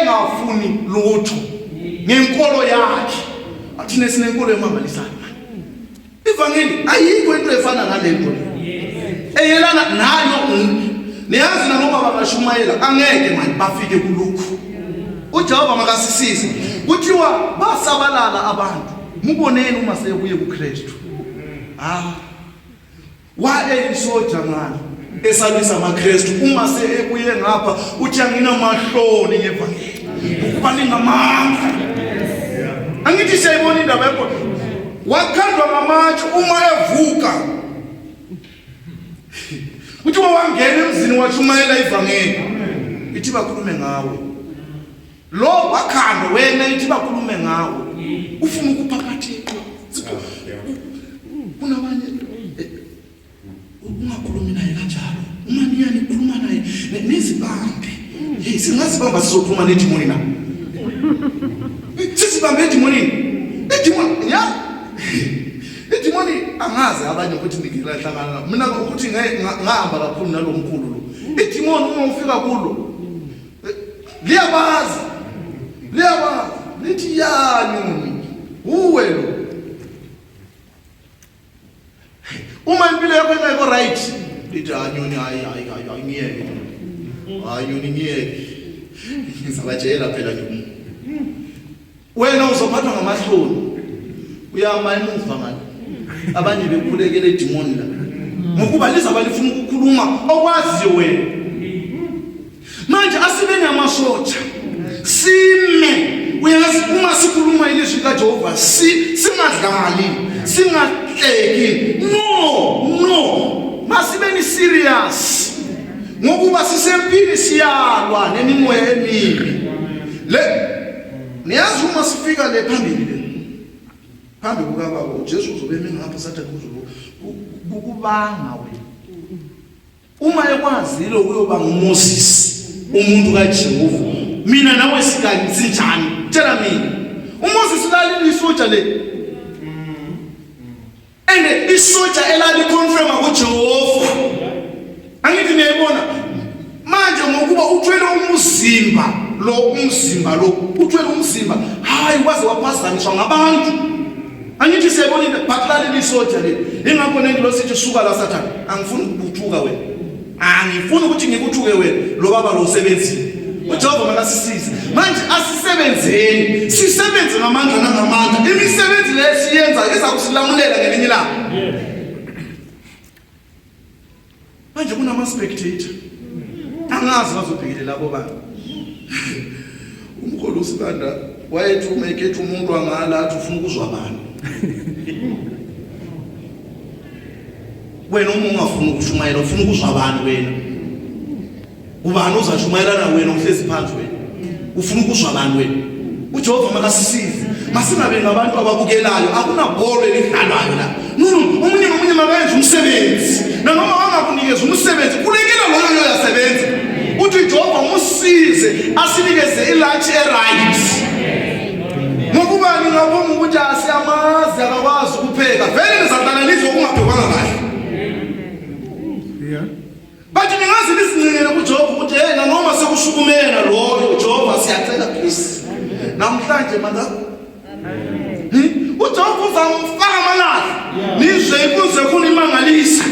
engafuni lutho ngenkolo yakhe. Athina sinenkolo emangalisayo. Ivangeli ayikho into efana nalento. Eyelana nayo niyazi noma bangashumayela angeke manje bafike kulokhu. uJehova makasisize. Kuthiwa basabalala abantu. Muboneni uma sebuye kuKristu. Wayeyisoja ngani esalwisa amaKristu uma sebuye ngapha uthi anginamahloni ngevangeli. Ukuba ningamandla. Angithi siyayibona indaba yakho. Wakhandwa ngamatshe uma evuka. Uthi wangena emzini washumayela ivangeli. Ithi bakhulume ngawe. Lo wakhandwa wena ithi bakhulume ngawe. Ufuna ukuphakatheka. Kunabanye ungakhulumi naye kanjalo. Uma niyani ukhuluma naye nizibambe. Hey, singazibamba sizokhuluma nedimoni na. Sisibambe edimoni. Edimoni ya. Edimoni angazi abanye ukuthi ngikela hlangana. Mina ukuthi ngihamba kakhulu nalomkhulu lo. Edimoni uma ufika kulo. Liyabazi. Lithi yani uwe lo. Uma impilo yakho ingekho right, lithi anyoni ngiyeke. Anyoni ngiyeke. Ngizabatshela phela nje. Wena uzophathwa ngamahloni. Uyama emuva ngani. Abanye bekhulekele edimoni la. Ngokuba lizaba lifuna ukukhuluma okwaziyo wena. Manje asibe namasotsha. Sime uyazi uma sikhuluma ilizwi kaJehova singadlali singahleki no masibeni serious ngokuba sisempini siyalwa nemimoya emibi le niyazi uma sifika le phambi kukaBaba uJesu uzobeme ngapha sathi ukubanga wena uma ekwazile ukuyoba nguMoses umuntu kaJehova mina nawe sikali sinjani tshela mina uMoses lali lisoja le ende isoja elali confirm kuJehova angithi niyayibona manje ngokuba uthwele umzimba lo uthwele umzimba hayi kwaze waphazaniswa ngabantu angithi siyayibona into baklali lisoja le ingakho nendlo sithi suka la Sathane angifuni ukuthuka wena angifuni ukuthi ngikuthuke wena lo baba lo usebenzile uJehova makasisize manje asisebenzeni sisebenze ngamandla nangamandla imisebenzi lesiyenza iza kusilamulela ngelinye ilanga manje kunama spectator angazi bazobhekile labo bantu umkhulu uSibanda wayethi umekethe umuntu angala athi ufuna ukuzwa abantu wena uma ungafuna ukushumayela ufuna ukuzwa abantu wena ubani uzashumayelana wena uhlezi phansi wena ufuna ukuzwa abantu wena uJehova makasisize masingabe ngabantu ababukelayo akunabholo elidlalwayo la omunye nomunye makayenza umsebenzi noma wangakunikeza umsebenzi kulekela loyo yasebenza uthi uJehova umsize asinikeze ilunch right ngokuba ngingabona ukuthi asiyamazi akakwazi ukupheka vele nizadlala nizwe kungaphekanga kahle bathi ningazi lisinqinele kuJehova ukuthi hey noma sekushukumena loyo Jehova siyacela please namhlanje manje uJehova uzamfaka amalahle nizwe kuze kunimangalisa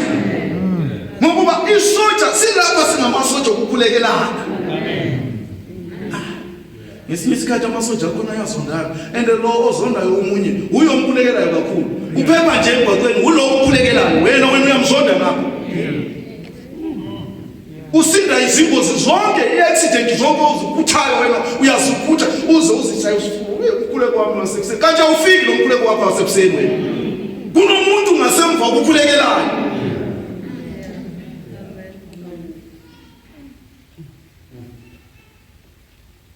ngokuba isoja silapha singamasoja okukhulekelana ngesinye isikhathi amasoja khona yazondana and lo ozondayo umunye uyomkhulekelayo kakhulu uphepha nje emgwaqweni ulo okukhulekelayo wena uyamzonda ngapha usinda izingozi zonke iaccident zonke uzikuthayo wena uyazikutha uze uzishaye usifuwe ukukhuleka kwami wasekuseni kanje ufiki lo mkhuleko wakho wasebuseni wena kunomuntu ngasemva ukukhulekelayo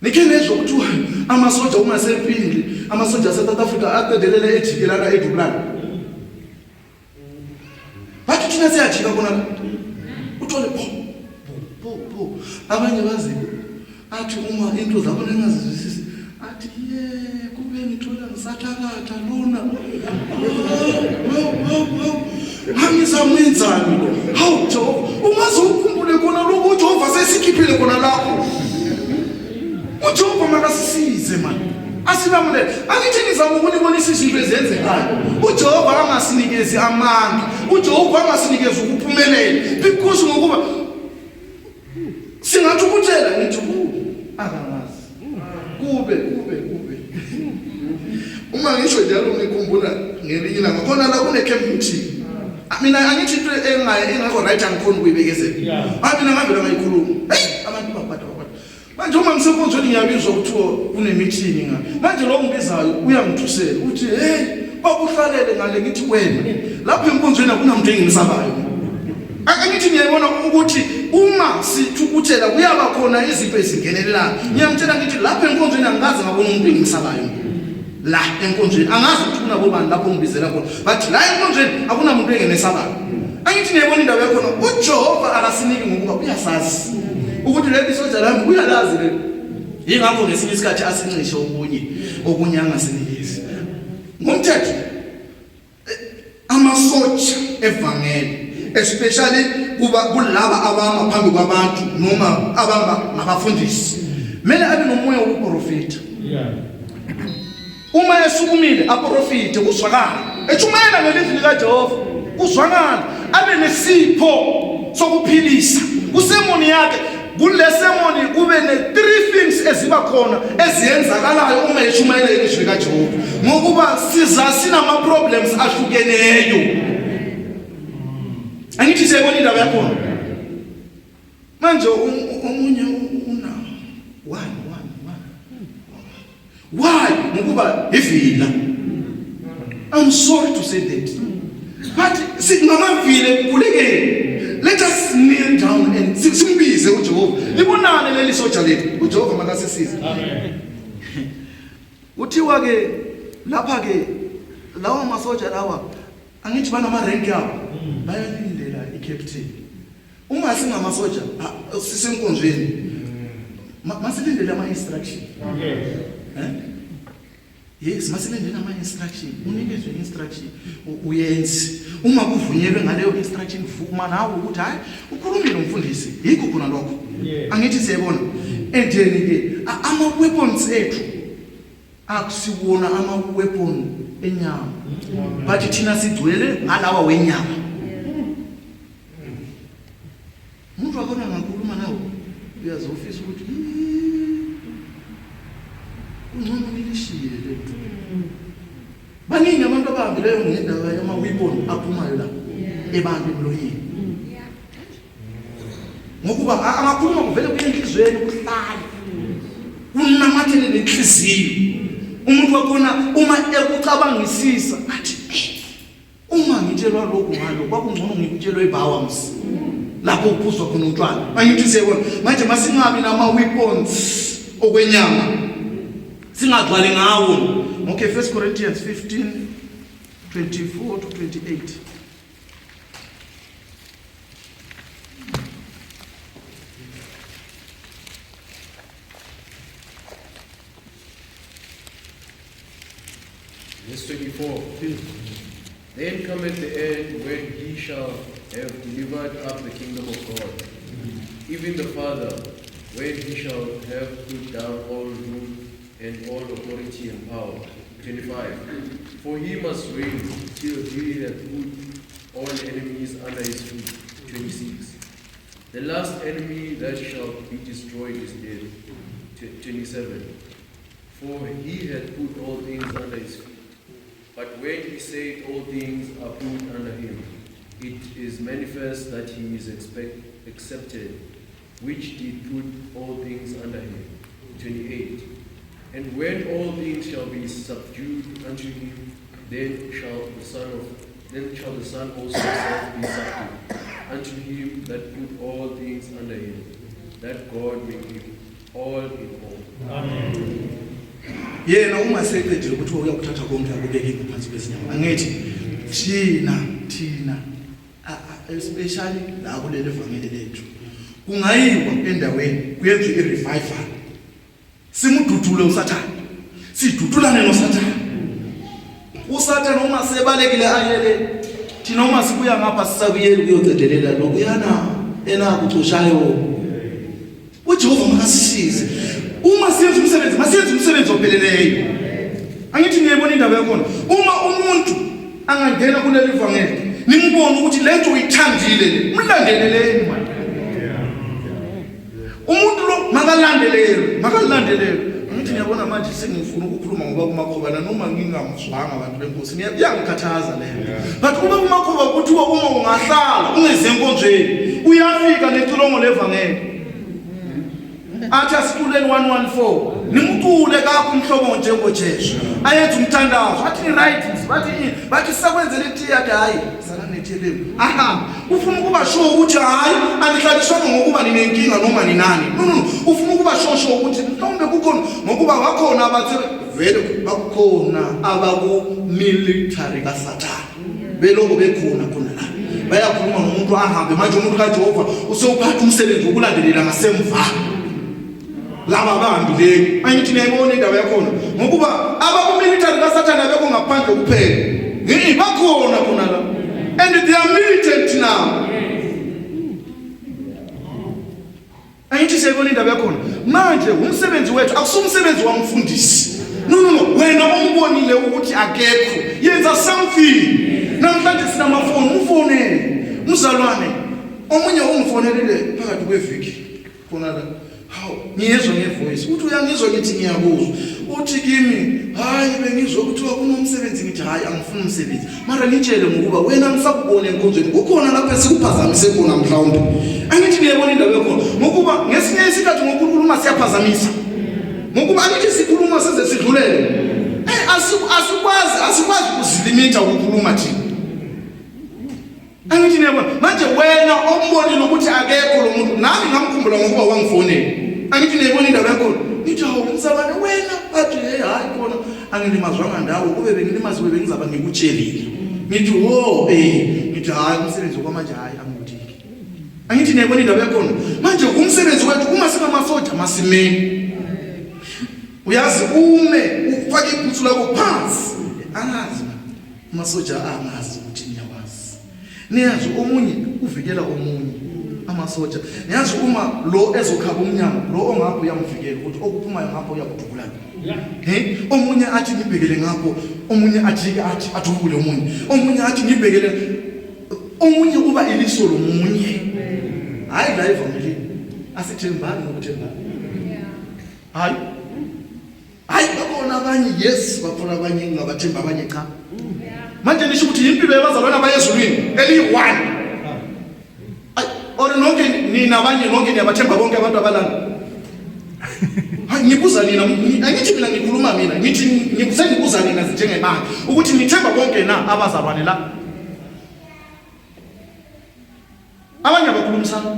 nikenezwe ukuthi amasoja uma sempini amasoja aseSouth Africa aqedelele ejikelana edubulana bathi thina siyajika kona uthole pho abanye bazile athi uma into zakho ningazizwisisi athi kube ngithola ngisathakatha lona angizamenzani lo hawu Jehova ungaze ukhumbule kona lokho uJehova sesikhiphile kona lapho uJehova makasisize man asilamulela. Angithi ngizama ukunibonisa izinto ezenzekayo. uJehova angasinikezi amandla, uJehova angasinikezi ukuphumelela, because ngokuba singathi ukutshela ngithi akangazi kube uma ngisho njalo ngikhumbula ngelinye ilanga khona la kune camp meeting. Mina angithi into engekho right angikhona ukuyibekezela. Mina ngavela ngayikhuluma. Hey, abantu babhada. Manje uma ngisekonzweni ngiyabizwa ukuthiwa kune meeting ngabe. Manje lo ngibizayo uyangithusela uthi hey, bakuhlalele ngale ngithi wena. Lapho enkonzweni akunamuntu engimisabayo. Angithi ngiyabona ukuthi uma sithukuthela kuyaba khona izinto ezingenelelayo. Ngiyamtshela ngithi lapho enkonzweni angikaze ngabona umuntu engimisabayo. La enkonzweni angazi ukuthi kunabobani lapho ngibizela khona, but la enkonzweni akunamuntu engenesabayo. Angithi ngiyabona indaba yakhona uJehova akasiniki ngokuba uyasazi ukuthi leli soja lami uyalazi le. Yingakho ngesinye isikhathi asincishe okunye angasinikezi. Ngomthetho amasoja evangeli, especially kulaba abama phambi kwabantu noma abamba ngabafundisi, mele abe nomoya wokuprofita. Uma esukumile aprofite kuzwakala, ethumela ngelizwi likaJehova kuzwakala, abe nesipho sokuphilisa kusemoni yakhe. Kule semoni kube ne 3 things eziba khona eziyenzakalayo uma ethumela ilizwi likaJehova, ngokuba sinama problems ahlukeneyo. Angithi siyabona indaba yakhona. Manje omunye una why ngokuba ivila. I'm sorry to say that, but singamavile kulekeni. Let us kneel down and simbize uJehova. Libonane leli soja lethu uJehova makasisize. Amen. Uthiwa ke lapha ke lawa masoja lawa angithi banama rank yabo bayalindela i-captain. Uma singamasoja sisenkonzweni masilindele ama instruction. Yes, masilindele ama instruction. Unikezwe instruction uyenze. Uma kuvunyelwe ngaleyo instruction vuma nawe ukuthi hayi ukhulumile umfundisi yikho khona lokho. Angithi siyabona. And then ke ama weapons ethu akusiwona ama weapon enyama, but thina sigcwele ngalawa wenyama. Umuntu wakona ngakhuluma nawe uyazofisa ukuthi ungcono ngilishiye lethu. Baningi abantu abahambileyo ngendaba yama-weapon aphumayo la ebantu emlonyeni. Ngokuba amakhuluma kuvele kuye enhlizweni kuhlala unamathele nenhliziyo. Umuntu wakhona uma ekucabangisisa athi uma ngitshelwa lokhu ngalo kwakungcono ngikutshelwe ibhawa msi lapho uphuzwa khona utshwala. Angithi siyabona manje masingabi nama-weapons okwenyama, singagcwali ngawo. Okay, 1 Corinthians 15:24 to 28. Verse 24. Then cometh the end when he shall have delivered up the kingdom of God, even the Father, when he shall have put down all rule and all authority and power. 25. For he must reign till he hath put all enemies under his feet. 26. The last enemy that shall be destroyed is death. 27. For he hath put all things under his feet. But when he said all things are put under him, it is manifest that he is accepted, which did put all things under him. 28. And when all things shall be subdued unto him, then shall the Son also himself be subdued unto him that put all things under him, that God may give all in all. Amen. Yena uma seqedile ukuthi uyakuthatha konke akubeke ngaphansi kwezinyama. Angithi thina especially la kuleli evangeli lethu kungayiwa endaweni kuyenzwe i-revival. Simududule uSathane, sidudulane noSathane. uSathane uma sebalekile ayele, thina uma sibuya ngapha sisabuyeli kuyocedelela lokho yana enakuxoshayo. uJehova makasisize uma siyenza umsebenzi umsebenzi opheleleyo. Angithi niyayibona indaba yakhona. Uma umuntu angangena kuleli ivangeli nimbone ukuthi lento uyithandile mlandeleleni manje. Umuntu lo makalandelelwe. Angithi niyabona manje sengifuna ukukhuluma ngoba kumakhobana noma ngingamzwanga abantu benkosi iyangikhathaza lento. But uma kumakhoba kuthiwa uma ungahlala ungeze enkonzweni uyafika necilongo levangeli. Athi asiculeni 114 nimcule kakho umhlobo njengoJesu ayenza umthandazo athi writings bathi sisakwenzela ithiyade hayi sananetheleni ufuna ukuba sure ukuthi hayi anihlaliswanga ngokuba ninenkinga noma ninani no ufuna ukuba sure ukuthi mhlawumbe kukhona ngokuba bakhona abathe vele bakhona abaku military kaSathane beloko bekhona khona la bayakhuluma nomuntu ahambe manje umuntu kaJehova usewuphatha umsebenzi wokulandelela ngasemva laba abahambileyo. Angithi niyayibona indaba yakhona ngokuba abakumilitary kaSathane abekho ngaphandle kuphela bakhona khona la and they are militant now. Angithi siyayibona indaba yakhona manje umsebenzi wethu akusumsebenzi wamfundisi no wena umbonile ukuthi akekho yenza something. Namhlanje sinamafoni umfonele mzalwane omunye ungifonelile phakathi kweviki khona la ngiyezwa ngevoice uthi uyangizwa ngithi ngiyakuzwa uthi kimi hayi bengizwa ukuthi kunomsebenzi ngithi hayi angifuni umsebenzi mara ngitshele ngokuba wena ngisakubona enkonzweni kukhona lapho esikuphazamise khona mhlawumbe. Angithi niyabona indaba yakhona ngokuba ngesinye isikhathi ngokukhuluma siyaphazamisa ngokuba angithi sikhuluma size sidlulele asikwazi ukuzilimita ukukhuluma thina. Angithi niyabona manje wena ombonile ukuthi akekho lo muntu nami ngamkhumbula ngokuba wangifonela. Angithi niyibona indaba yakhona nithi hawu umsabane wena bathi hayi khona angilimazwanga ndawo kube bengilimaziwe bengizaba ngikutshelile ngithi ngithi hayi umsebenzi kwamanje hayi angudiki. Angithi niyibona indaba yakhona manje umsebenzi wethu uma singamasoja masimeni uyazi ume ufake ibhutsu lakho phansi angazi amasoja angazi ukuthi niyakwazi niyazi omunye uvikela omunye amasoja niyazi uma lo ezokhaba umnyango lo ongapho uyamvikela ukuthi okuphumayo ngapho uyakudubulana omunye athi ngibhekele ngapho omunye ajike athi adubule omunye athi ngibhekele omunye uba iliso lomunye hayi la evangeli asithembani nokuthembana hayi bakhona abanye yes bakhona abanye ngabathemba abanye cha manje nisho ukuthi impilo yabazalwana bayezulwini eli1 or nonke nina abanye nonke niyabathemba bonke abantu abalanga. Ngibuza nina angithi mina ngikhuluma mina ngithi ngibuza nina njengemanje ukuthi nithemba bonke na abazalwane la abanye abakhulumisana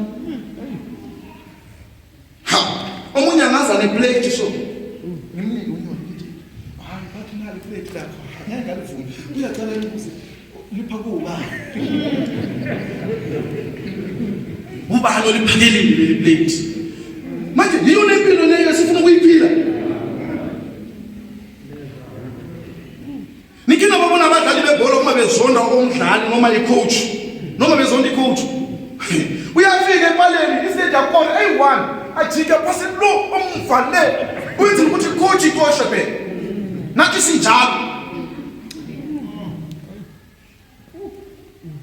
omunye angaza neplate so ngimnike umuntu ngithi hayi bathi nali plate lakho ngeke alivumi uyacala ukuthi lipha kuba ubalo liphakelile leli plate manje yiyo lempilo leyo sifuna ukuyiphila. Nikina babona abadlali bebhola uma bezonda umdlali noma icoach noma bezonda icoach uyafika empaleni instead yakona A1 ajike phase lo omvale wenza ukuthi coach ikoshe phela nathi sinjalo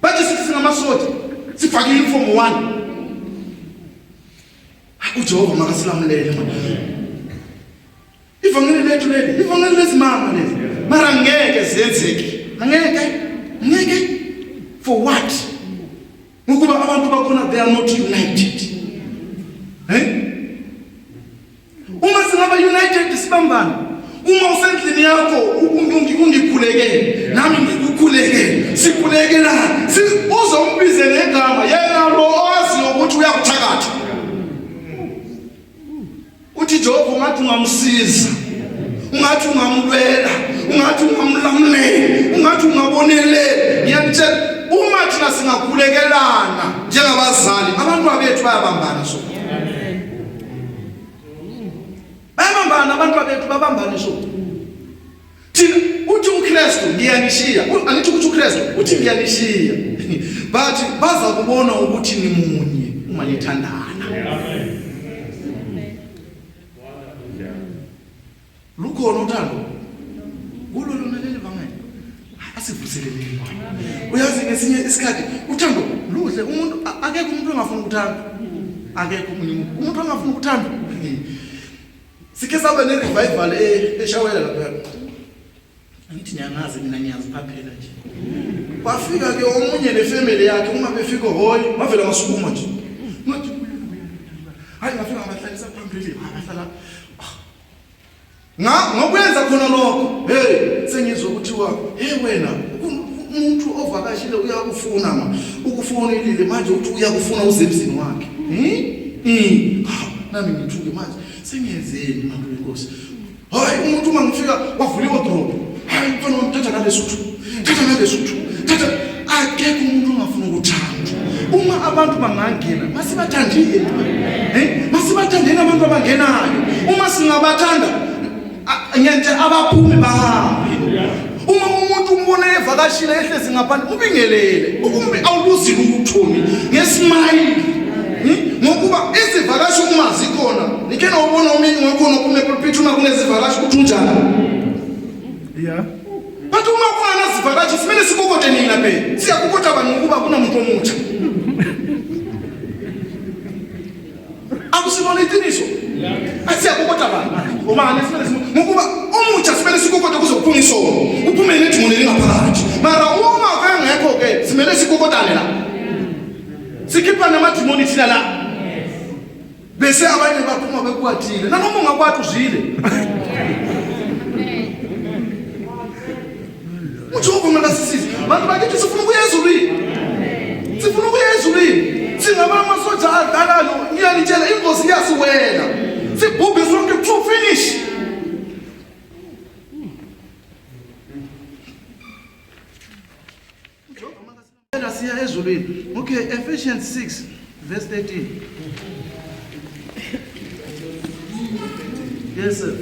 bathi sithi singamasoja sifake uniform 1 uJehova makasilamulele manje ivangeli lethu leli ivangeli lesimama leli mara ngeke zenzeke ngeke for what ngokuba abantu bakhona they are not united uma singaba united sibambana uma usendlini yakho ungikhulekele nami ngikukhulekele sikhulekelana sibuza umbize ngegama yena lo owazi ukuthi uyakuthakatha uthi Jehova ungathi ungamsiza ungathi ungamlwela ungathi ungamlamulela ungathi ungabonelele ngiyakutshela uma thina singakhulekelana njengabazali abantu abethu bayabambana so bayabambana abantu abethu babambane so thina uthi uKristu ngiyanishiya angithi ukuthi uKristu uthi ngiyanishiya bathi baza kubona ukuthi ni munye uma nithandana. lukhona uthando kulo lona leli bangela asivuseleleni uyazi ngesinye isikhathi uthando luhle umuntu akekho umuntu ongafuna ukuthanda akekho umuntu ongafuna ukuthanda sikhe saba ne-revival eShawela lapha angithi ngiyangazi mina ngiyaziphaphela nje bafika ke omunye nefamily yakhe uma befika hoyi bavela masukuma nje ngathi hayi ngafika ngabahlalisa phambili abahlala ngokwenza khona lokho hey sengizwe ukuthiwa hey wena umuntu ovakashile uyakufuna ukufonelile manje uthi uyakufuna uzemzini wakhe nami ngithuke manje sengiyenzeni manje inkosi hayi umuntu uma ngifika wavula iwardrobe hayi mfana wamthatha nalesuthu thatha akekho umuntu ongafuna ukuthanda uma abantu bangangena masibathandile masibathandeni abantu abangenayo uma singabathanda ngente abaphumi bahambe uma umuntu umbona evakashile ehlezi ngaphandle ubingelele ukumbe awuluzile ukuthumi ngesmile ngokuba izivakashi uma zikhona nikhe nawubona umenyi wakho nokume pulpit uma kunezivakashi ukuthi unjani Yeah. But uma kuna zivakashi simele sikokote nina pe siyakukota abantu ukuba kuna umuntu omutsha akusibona iqiniso asiyakukota abantu uma anesimele ngokuba omutsha simele sikokote kuze kuphume isono uphume nethimoni lingaphakathi mara uma kangekho ke simele sikokotane la sikhipha namadimoni thina la bese abanye baphuma bekwathile nanoma ungakwathi uzile Ujoba mala sisizi bantu bakithi sifuna ukuya ezulwini sifuna ukuya ezulwini singaba amasoja adlalayo ngiyalitshela ingozi iyasiwela sibhubhe sonke to finish ujoba mala siya ezulwini okay Ephesians 6 verse 13 yes sir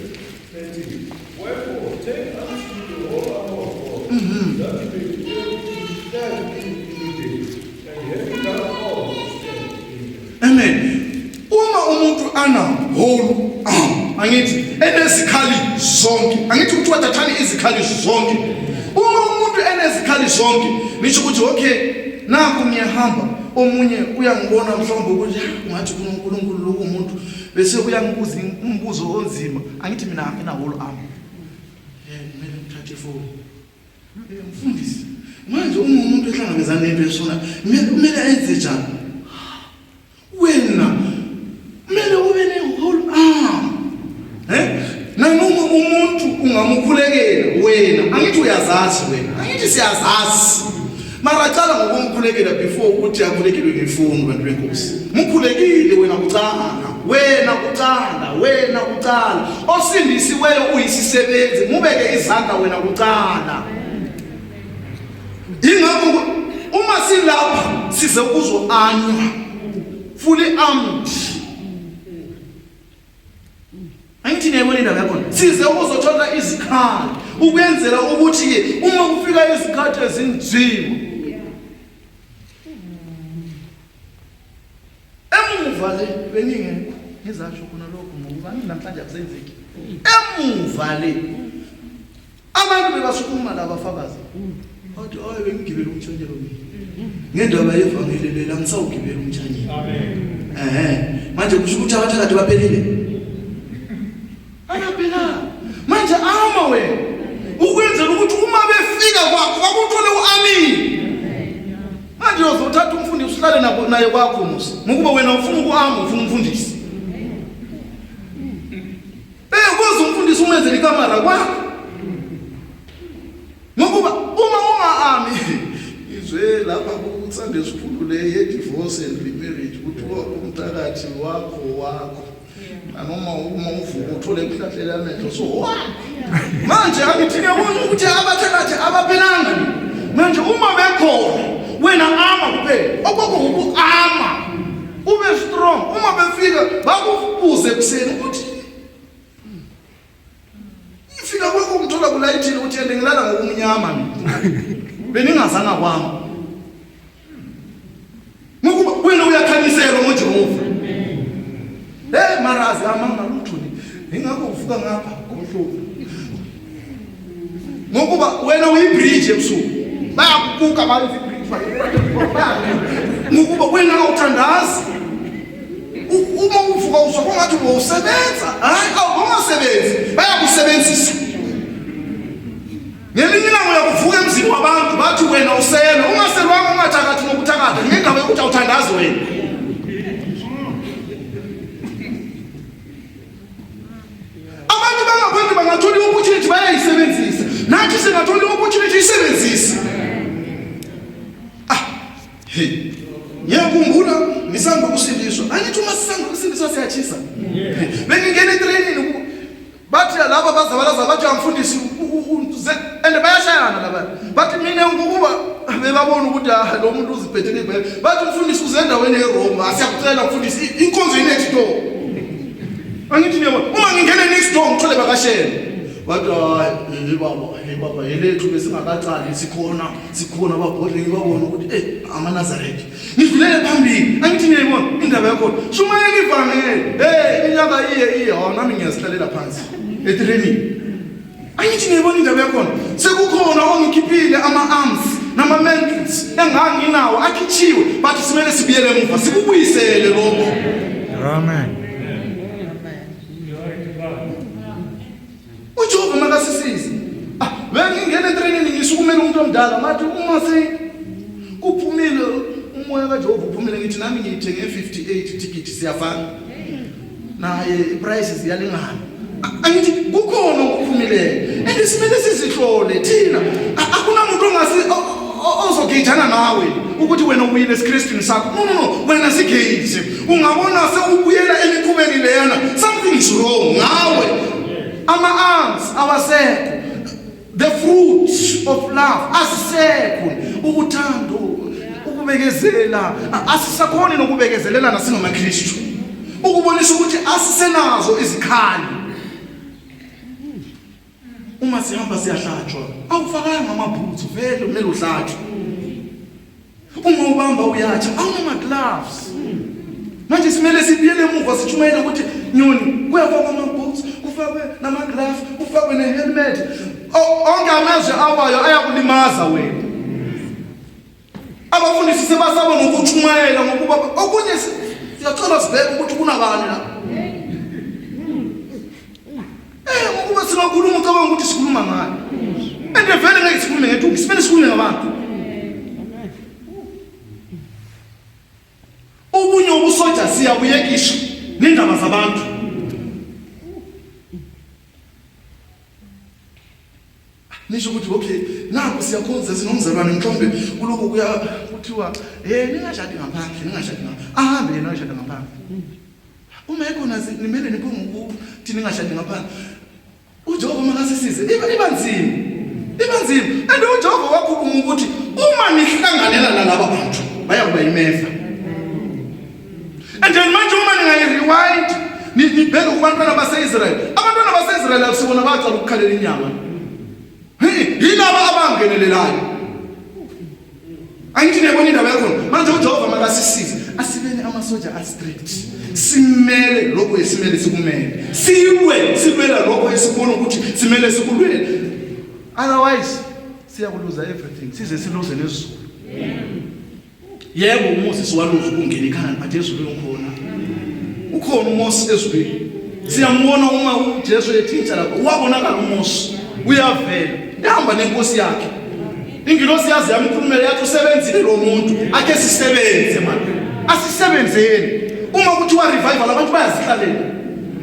Wherefore, take unto you the whole armor of God, that you may be able to stand in the evil day, and having done all to stand. Amen. Uma umuntu ana whole arm, angithi enezikhali zonke, angithi ukuthi wadathani izikhali zonke. Uma umuntu enezikhali zonke, nisho ukuthi okay, naku ngiyahamba, omunye uyangibona mhlawumbe ukuthi ngathi kuNkulunkulu lo umuntu bese uyangibuza umbuzo onzima, angithi mina ngina whole arm. Kumele ngithathe ifoni mfundisi manje uma umuntu ehlangabezana nento esona kumele enze njani wena kumele ube ne-whole arm nanoma umuntu ungamkhulekela wena angithi uyazazi wena angithi siyazazi mara cala ngokumkhulekela before ukuthi akhulekelwe ngefoni bantu benkosi mkhulekile wena kucala osindisiweyo uyisisebenzi mubeke izandla wena kucala ingakho uma silapha size ukuzoanywa fully armed angithi niyayibona indaba yakhona size ukuzothola izikhali ukwenzela ukuthi uma kufika izikhathi ezinzima emuva le beningekho ngizasho khona lokho ngoba namhlanje akusenzeki emuva le abantu bebasukuma la bafakazi athi hayi bengigibela umtshanyelo mina ngendaba yevangeli la ngisawugibela umtshanyelo amen manje kusho ukuthi abathakathi baphelile ayaphela manje ama wena ukwenzela ukuthi uma befika kwakho bakuthole uamini manje uzothatha umfundisi uhlale naye kwakho musa ngokuba wena ufuna ukuama ufuna umfundisi kuze umfundisi umenzele ikamera kwakho ngokuba uma ungaami izwe lapha kuSunday school le ye-divorce and remarriage kuthiwa umthakathi wakho nanoma uma uvuka uthole kuhlahlela amehlo so manje angithini yabona ukuthi abathakathi abaphelanga manje uma bekhona wena ama kuphela okokho ukuama ube strong uma befika bakubuze kuseni ukuthi ifika kwakho umthola kulayithini ukuthi yende ngilala ngokumnyama mina beningazanga kwami ngokuba wena uyakhanyiselwa ngoJehova marazi amanga luthuni ingakho uvuka ngapha ubuhlungu ngokuba wena uyibridge ebusuku bayakubuka abantu ibridge ngokuba wena awuthandazi uma uvuka uzwa kungathi usebenza hayi awungasebenzi bayakusebenzisa ngelinye ilanga uyakuvuka emzini wabantu bathi wena usele ungaselwanga ungathakathi ngokuthakatha ngengaba yokuthi awuthandazi wena abantu bangaphandle bangathola i-opportunity bayayisebenzisa nathi singathola i-opportunity isebenzise ngiyakhumbula ngisanda ukusindiswa angithi uma sisanda ukusindiswa siyatshisa bengingena etrainini bathi laba bazabalaza bathi amfundisi and bayashayana laba bathi mina ngokuba bebabona ukuthi lo muntu uziphethe ngebhele bathi umfundisi uze endaweni eRoma asiyakucela umfundisi inkonzo next door angithi niyabona uma ngingena next door ngithole bakashele bathi baba yelethu besingakaqali sikhona ababhodle ngibabona ukuthi amaNazaretha ngidlulele phambili angithi niyayibona indaba yakho shumayela ivangeli inyanga iye nami ngiyasihlalela phansi etraining angithi niyayibona indaba yakho sekukhona ongikhiphile ama-arms nama-mantles enganginawo akhitshiwe bathi simele sibuyele emuva sikubuyisele lokho Amen. uJehova makasisize bengingena etrainini ngisukumela umuntu omdala mathi uma kuphumile umoya kaJehova uphumile ngithi nami ngiyithenge 58 ticket siyafana naye iprice ziyalingana angithi kukhona okuphumileyo andisimele sizihlole thina akunamuntu ozogejana nawe ukuthi wena ubuyile esiKristini sakho no wena sigeyise ungabona sewubuyela emikhubeni leyana something is wrong ngawe ama-arms awasekho the fruit of love asisekho ukuthando ukubekezela asisakhoni nokubekezelelana singamaKristu ukubonisa ukuthi asisenazo izikhali uma sihamba siyahlatshwa awufakanga amabhutsu vele kumele uhlatshwe uma ubamba uyatsha awunama-gloves manje simele sibuyele emuva sitshumayele ukuthi nyoni kuyafakwa amabhutsu kufakwe nama-gloves kufakwe ne-helmet onke amazwe awayo ayakulimaza wena abafundisi sebasaba ngokutshumayela ngokuba okunye siyacela sibheke ukuthi kunabani la ngokuba singakhuluma ucabanga ukuthi sikhuluma ngayo ende vele ngeke sikhulume ngeThunga simele sikhulume ngabantu ubunye ubusoja siyabuyekisha nendaba zabantu nisho ukuthi okay naku siyakhonza sinomzalwane mhlawumbe kuloko kuya kuthiwa ningashadi ngaphandle ahambe yena ashada ngaphandle uma ekhona nimele niphume ukuthi ningashadi ngaphandle uJehova makasisize iba nzima and uJehova wakhuluma ukuthi uma nihlanganela nalabo bantu bayakuba imefa and then manje uma ningayi-rewind nibheke kubantwana base-Israyeli abantwana base-Israyeli akusibona bacala ukukhalela inyama yilaba abangenelelayo angithi niyabona indaba yakhona manje uJehova makasisize asibene amasoja a-strict simele lokho esimele sikumele silwela lokho esibona ukuthi simele sikulwele otherwise siyakuluza everything size siluze nezulu yebo uMoses waluza ukungena ekhaya but ezulwini ukhona uMoses ezulwini siyambona uma uJesu ethinta lapho wabonakala uMoses uyavela ehamba nenkosi yakhe ingilosi yazi yamkhulumela yathi usebenzile lo muntu ake sisebenze manje asisebenzeni uma kuthiwa revival abantu bayazihlalela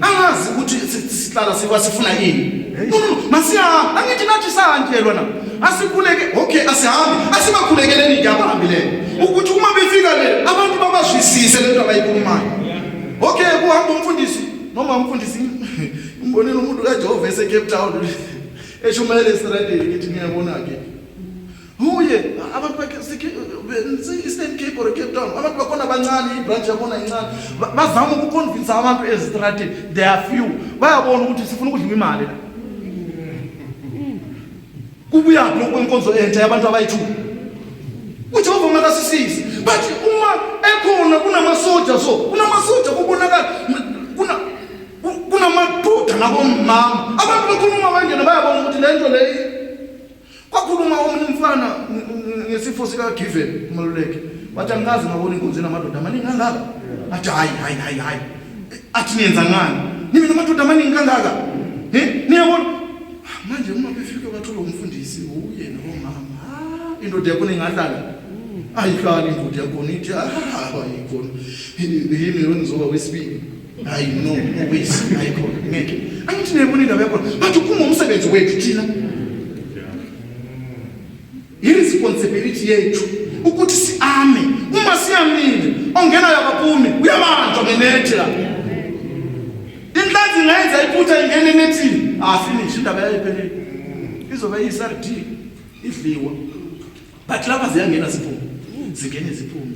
angazi ukuthi sihlala sikwasifuna yini no masihamba angithi nathi sahanjelwa na asikhuleke okay asihambe asibakhulekele abahambileyo ukuthi uma befika le abantu babazwisise lento abayikhulumayo okay kuhamba umfundisi noma umfundisi umbonile umuntu kaJehova eseCape Town eshumayele estradeni ngithi ngiyabona ke huye abantu Eastern Cape or Cape Town abantu bakhona abancane ibranch yabona incane bazama ukuconvince abantu ezistradeni they are few bayabona ukuthi sifuna ukudliwa imali la kubuya lokwenkonzo entsha yabantu abayithu uJehova makasisize but uma ekhona kunamasoja kubonakala kunamadoda nabomama abantu lento leyi. Kwakhuluma omunye umfana ngesifo sika Given umaluleke. Wathi angazi ngabona inkonzo namadoda amaningi kangaka. Athi hayi. Athi niyenza ngani? Nimi namadoda amaningi kangaka. Niyabona? Manje uma befike bathola umfundisi uye nomama. Indoda yakho ingadlala. Ayihlali indoda yakho ithi ayikhona. Yini yona zoba wesibili. Hayi no wesi ayikhona. Ngeke. Angithi niyabona indaba yakho. Bathi kuma umsebenzi wethu thina. Irresponsibility yethu ukuthi siame. Uma siyamile ongena yabaphumi uyabanjwa ngenethi la. Inhlanzi ngayenza iphutha ingene nethini. Finish indaba yayiphelele. Izoba yiSRD idliwa. But lapha ziyangena ziphume. Zingene ziphume.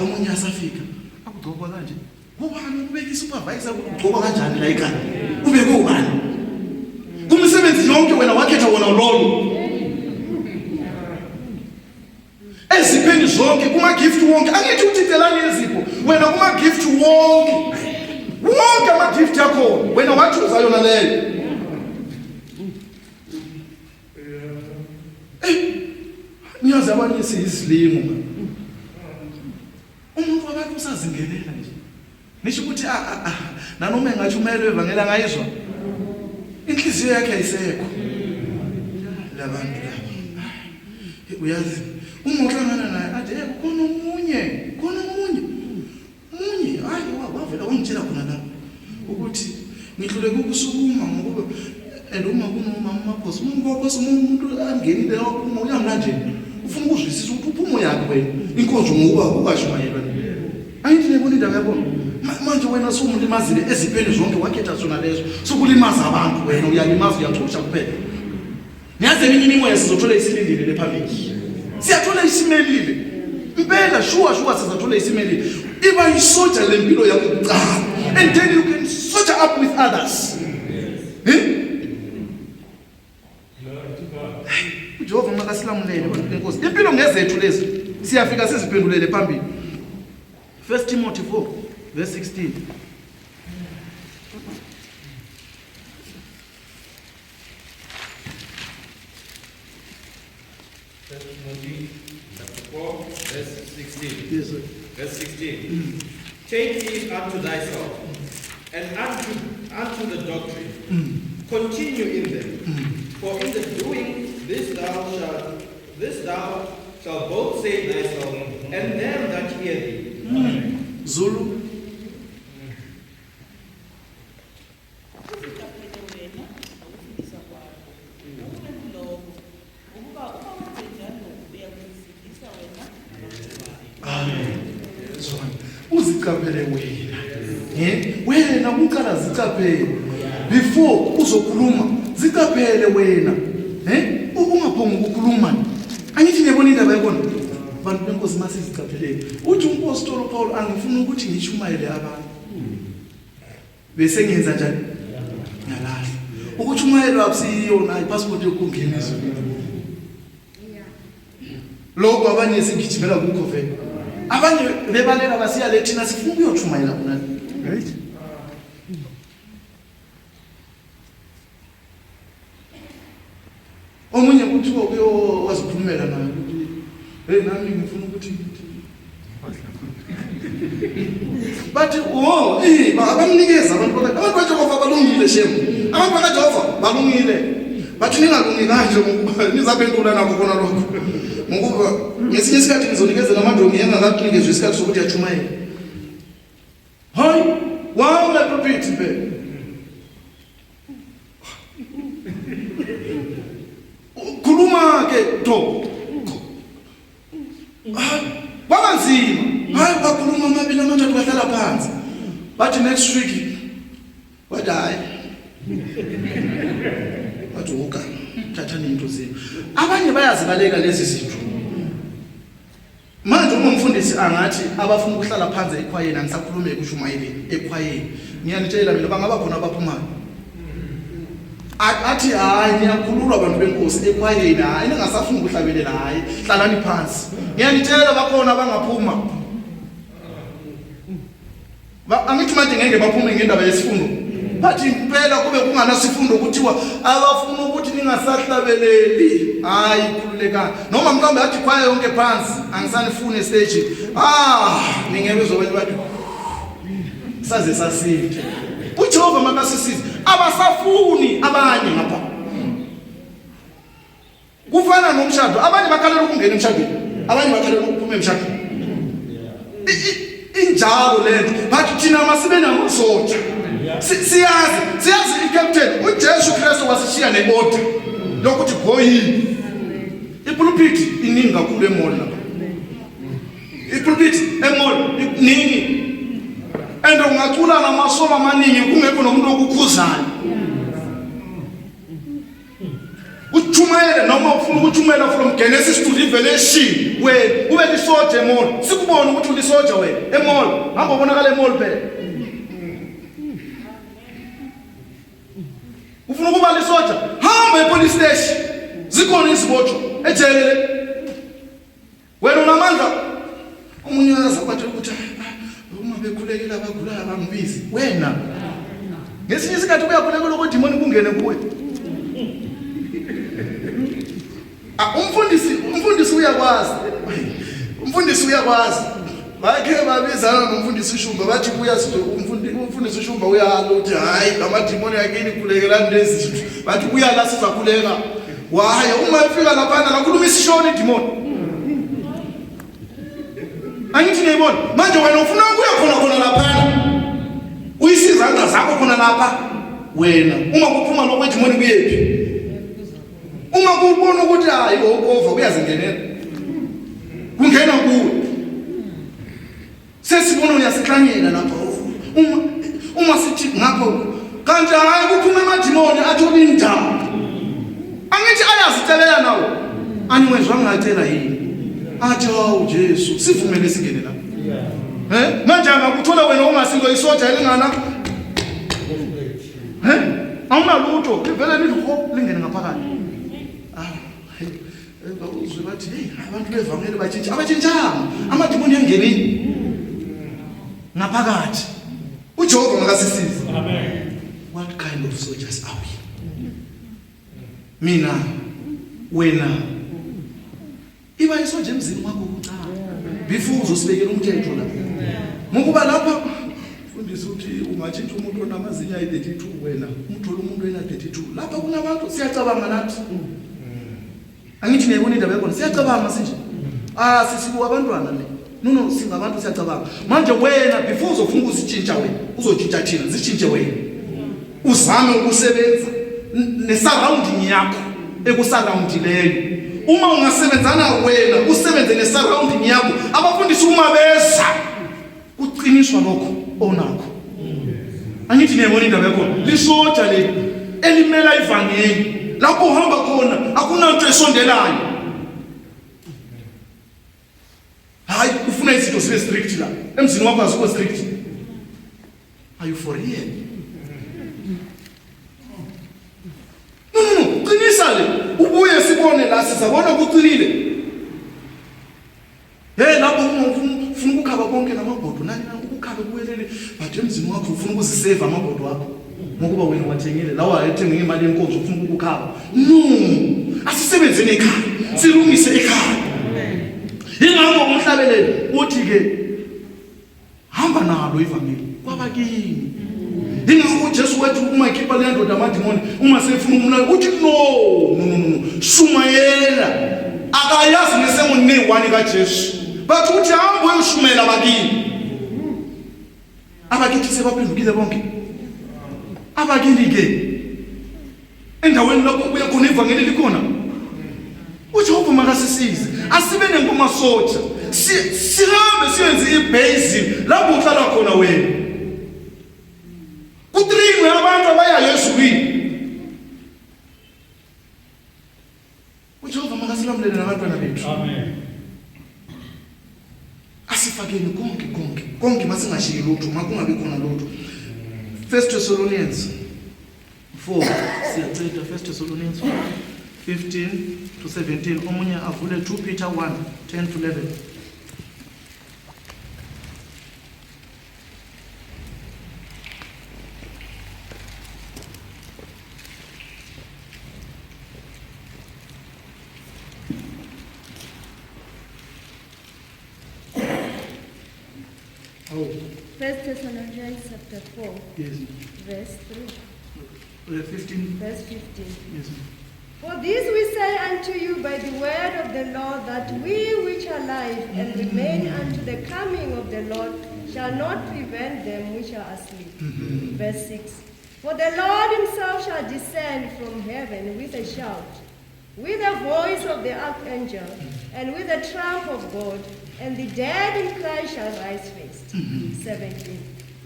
Omunye asafika. Akugqokwa kanje. Ubani ubeka isupervisor ukugqokwa kanjani la ekhaya? Ubeke ubani? Kumsebenzi yonke wena wakhetha wona lolo. Ezipheni zonke kuma gift wonke angithi uthithelani ezipho wena kuma gift wonke ama gift yakho wena wathuza yona leyo niyazi abanye siyizilimo umuntu wabantu usazingelela nje nisho ukuthi nanoma engathi umele evangela ngayizwa inhliziyo yakhe ayisekho labantu laba uyazi uma uhlangana naye athi khona omunye hayi wavela wangitshela khona la ukuthi ngihluleke ukusukuma ngoba uma kunomama maphosi umuntu angenile waphuma uyamlanje ufuna ukuzwisisa ukuthi uphumo yakhe wena inkonzo ngokuba ukashumayelwa ayithi nebona indaba yakho manje wena somuntu imazile ezipheni zonke wakhetha sona lezo sokulimaza abantu wena uyalimaza uyathusha kuphela niyazi eminye imoya sizothola isilindile lephambili siyathola isimelile impela sure sizathola isimelile iba isoja lempilo yakho kuqala and then you can soldier up with others uJehova makasilamulele abantu benkosi impilo ngezethu lezi siyafika siziphendulele phambili 1 Timothy 4 verse 16 Verse 16. Verse 16. Take heed unto thyself and unto the doctrine. Continue in them. For in the doing this thou shalt both save thyself and them that hear thee. Zulu. Uzicaphele wena kuqala zicaphele before uzokhuluma zicaphele wena ungaphonga ukukhuluma angithi ngiyabona indaba yakona abantu benkosi mase zicaphelele uthi umpostoli Paul angifuna ukuthi ngishumayele abantu bese ngenza njani ngalahle ukuthi umayelo akusiyona ipassport yokungenisa lokho abanye singijimela kukho vele abanye bebalela basiya lethina sifuna ukuyochumayela khona right omunye uthi ukuyo waziphumela naye ukuthi nami ngifuna ukuthi bathi abamnikeza abantu kaJehova balungile shemu abantu kaJehova balungile bathi ningalungi kanje ngokuba nizaphendula nakho khona lokho ngokuba ngesinye isikhathi ngizonikezela amadongi engakaphinikezwe isikhathi sokuthi yachumayela hayi wawula prophet be khuluma ke to kwabanzima hayi bakhuluma amabili amathathu bahlala phansi bathi next week wathi hayi bathi uka thathani into zenu abanye bayazibaleka lezi zinto manje uma umfundisi angathi abafuna ukuhlala phansi ekhwayeni angisakhulume kushumayeleni ekhwayeni ngiyanitshela mina bangaba khona abaphumayo athi hayi niyakhululwa abantu benkosi ekhwayeni hayi ningasafuna ukuhlabelela hayi hlalani phansi ngiyanitshela bakhona abangaphuma angithi manje ngeke baphume ngendaba yesifundo bathi impela kube kunganasifundo ukuthiwa abafuna ukuthi ningasahlabeleli hayi khululekani noma mhlawumbe athi khwaya yonke phansi angisanifuni stage ningeke uzokwenza bathi saze sasithe uJehova makasisize abasafuni abanye ngapha kufana nomshado abanye bakhalela ukungena emshadweni abanye bakhalela ukuphuma emshadweni injalo lento bathi thina masibe namasotsha siyazi iCaptain uJesu Kristu wasishiya neorder lokuthi goyini ipulpit iningi kakhulu emall lapha ipulpit emall iningi and ungacula namasolo amaningi kungekho nomuntu okukhuzayo uchumayele noma ufuna ukuchumela from Genesis to Revelation wena ube lisoja emall sikubona ukuthi ulisoja wena emall hamba ubonakala emall phela ufuna ukuba lisoja hamba epolice station zikhona izibotshwa ejele wena unamandla omunye akazabathi ukuthi uma bekhulekela abagulayo bangibizi wena ngesinye isikhathi kuyakhulekela ukuthi demoni kungene kuwe umfundisi uyakwazi bakhe babizana nomfundisi uShumba bathi buya umfundisi uShumba uyalo uthi hayi amadimoni yakini kulekelani lezi bathi buya la sizakhuleka waye uma efika lapha nakhuluma isishoni idimoni angithi ngiyibona manje wena ufuna ukuya khona lapha uyisizanga zakho khona lapha wena uma kuphuma lokwedimoni kuyephi uma kubona ukuthi hayi okova uyazingenela kungena kuwe sesibona uyasihlanyela lapha uma sithi ngapho kanti hayi kuphuma amadimoni athola indawo angithi ayazitelela nawo aniwezwa ngacela yini athi hawu Jesu sivumele singene lapha manje angakuthola wena ungasinto isoja elingana awunalutho vele nidlo lingene ngaphakathi uzwe bathi hey abantu bevangeli batshintsha abatshintshanga amadimoni yangenini ngaphakathi uJehova makasisize amen what kind of soldiers are we mina wena iba isoja emzini wakho ucala before uzosibekela umthetho lapha ngokuba lapha fundisa ukuthi ungatshintsha umuntu onamazinyo ayi32 wena umthola umuntu wena 32 lapha kunabantu siyacabanga nathi angithi ngiyibona indaba yakho siyacabanga sinje sisibu abantwana le no singabantu siyacabanga manje wena before uzofuna ukusitshintsha wena uzotshintsha thina zitshintshe wena uzame ukusebenza nesurrounding yakho ekusurroundileyo uma ungasebenzana wena usebenze nesurrounding yakho abafundisi uma beza uqiniswa lokho onakho angithi ngiyibona indaba yakho lisoja le elimela ivangeli lapho uhamba khona akunanto esondelayo hayi ufuna izinto zibe strict la emzini wakho azikho strict are you for real no qinisa le ubuye sibone la sizabona kuqinile lapho ufuna ukukhaba konke namabhodo nani ukukhaba kuwelele but emzini wakho ufuna ukuzisave amabhodo wakho ngokuba wena wathengile lawa ayethenga imali yenkonzo ufuna ukukhaba no asisebenzeni ekhaya silungise ekhaya ingakho umhlabelele uthi ke hamba nalo ivangeli kwabakini ingakho uJesu wethu uma ikhipha le ndoda amadimoni uma sefuna umlalo uthi no shumayela akayazi nesemo ne1 kaJesu but uthi hamba uyoshumela abakithi sebaphendukile bonke abakini ke endaweni lapho kuya khona ivangeli likhona uJehova makasisize asibe nenkomasotsha sihambe siyenze ibase lapho uhlala khona wena kutringwe abantu abaya Yeswini uJehova makasilamulele nabantwana bethu amen asifakeni konke masingashiyi lutho makungabe khona lutho 1 Thessalonians 4 siyaceda 1 Thessalonians 15 to 17 omunye avule 2 Peter 1 10 to 11 2 Oh, 1 Thessalonians chapter 4, yes. verse 3, 15. verse 15. Yes. For this we say unto you by the word of the Lord, that we which are alive and remain unto the coming of the Lord shall not prevent them which are asleep. Verse 6. For the Lord himself shall descend from heaven with a shout, with the voice of the archangel, and with the trump of God, and the dead in Christ shall rise first. 17.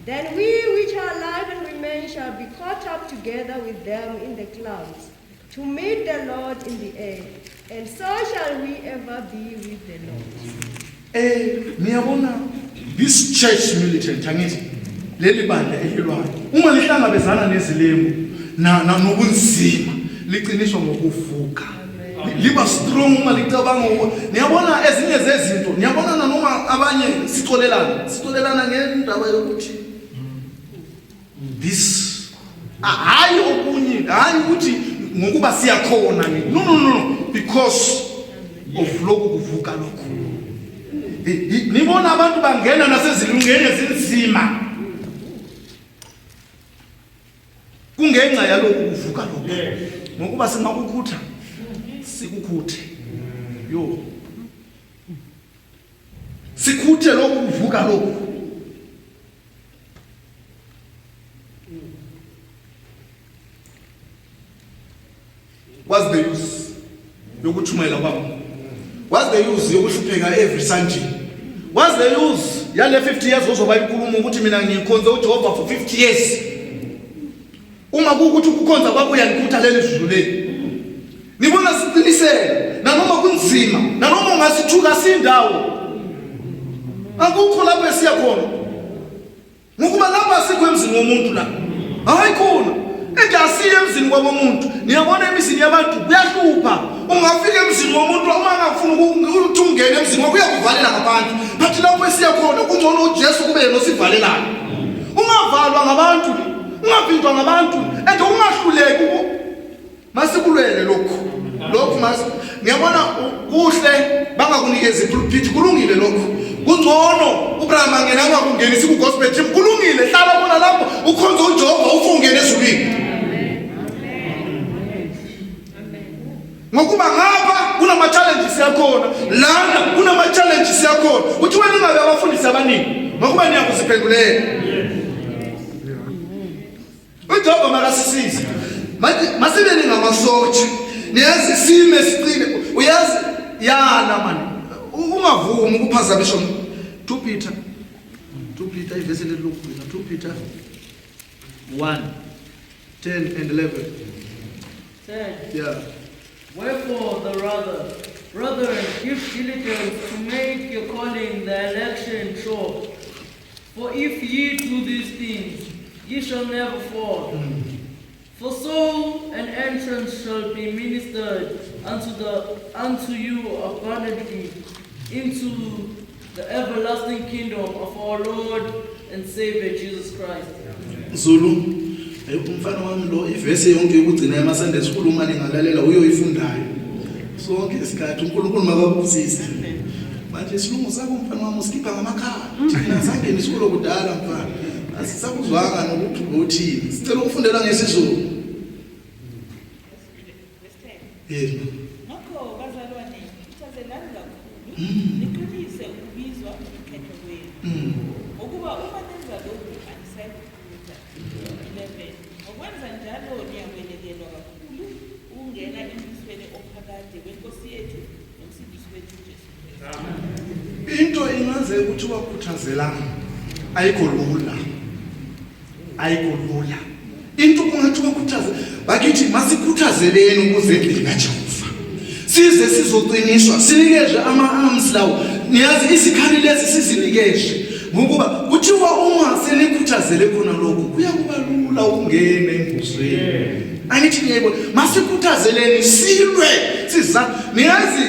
Then we which are alive and remain shall be caught up together with them in the clouds, to meet the Lord in the air, and so shall we ever be with the Lord. Niyabona this church militant angithi leli bandla elilwayo uma lihlangabezana nezilemu nobunzima liqiniswa ngokuvuka liba strong uma licabanga niyabona ezinye zezinto niyabona noma abanye sicolelana ngendaba yokuthi this hayi okunye hayi ukuthi ngokuba siyakhona no because of lokhu kuvuka lokho nibona abantu bangena nasezilungeni ezinzima kungenxa yalokhu kuvuka lokho ngokuba singakukhutha sikukhuthe yo sikhuthe lokhu kuvuka lokho what's the use yokuthumela kwami? What's the use yokuhlupheka every Sunday? What's the use yale 50 years ozoba inkulumo ukuthi mina ngikhonza uJehova for 50 years? Uma kukuthi ukukhonza kwakho uyalikhutha leli zulu leli. Nibona siqinisele nanoma kunzima nanoma ungasithuka sindawo. Akukho lapho esiya khona. Ngokuba lapha sikho emzini womuntu la. Hayi khona. Engasiye emzini kwabomuntu. Niyabona emizini yabantu kuyahlupha. Ungafika emzini womuntu uma angafuna ukuthi ungene emzini wakho uyakuvalela ngaphandle. But lapho esiya khona kungcono uJesu kube yena osivalelayo. Ungavalwa ngabantu, ungaphindwa ngabantu, and ungahluleki masikulwele lokho ngiyabona kuhle bangakunikeza ipulpit kulungile lokho. Kungcono uBraham angena angakungenisi ku gospel team kulungile hlala khona lapho ukhonza uJehova ufungene ezulwini. Ngokuba ngapha kunama challenges yakhona lana kunama challenges yakhona uthi wena ungabe abafundisi abaningi ngokuba niyakuziphendulela uJehova makasisize masibe ningamasotsha niyazi sime siqine uyazi yana mani ungavumi ukuphazamisha 2 Peter ivesi lelokugcina 2 Peter 1:10 and 11. 10. Yeah. Wherefore the brethren, give diligence to make your calling, the election sure. For if ye do these things, ye shall never fall. For so an entrance shall be ministered unto you abundantly into the everlasting kingdom of our Lord and Savior Jesus Christ. Zulu umfana wami lo ivesi yonke ukugcina emasande esikhulu uma ningalalela uyoyifundayo sonke isikhathi uNkulunkulu makabusise manje isilungu sakho umfana wami usikhipha ngamakhala thina sangena isikolo kudala mfana asisakuzwanga nokuthi uthini sicela ukufundela ngesizulu yebo ngakho bazalwane ithazelani kakhulu niqinise ukubizwa ukukhetha kwenu ukuba uma nenza lokhu anisayikhutha 11 ngokwenza njalo niyawelekelwa kakhulu ukungena embusweni ophakade wenkosi yethu nomsindisi wethu uJesu Kristu. into ingaze ukuthi wakhuthazelana ayikho lula into kungathi wakhuthaze bakithi masikhuthazeleni ukuze endlini kaJehova size sizoqiniswa sinikezwe ama-arms lawo niyazi isikhali lezi sizinikeze ngokuba kuthiwa uma senikhuthazele khona lokho kuyakuba lula ukungena embusweni angithi ngiyayibona masikhuthazeleni silwe niyazi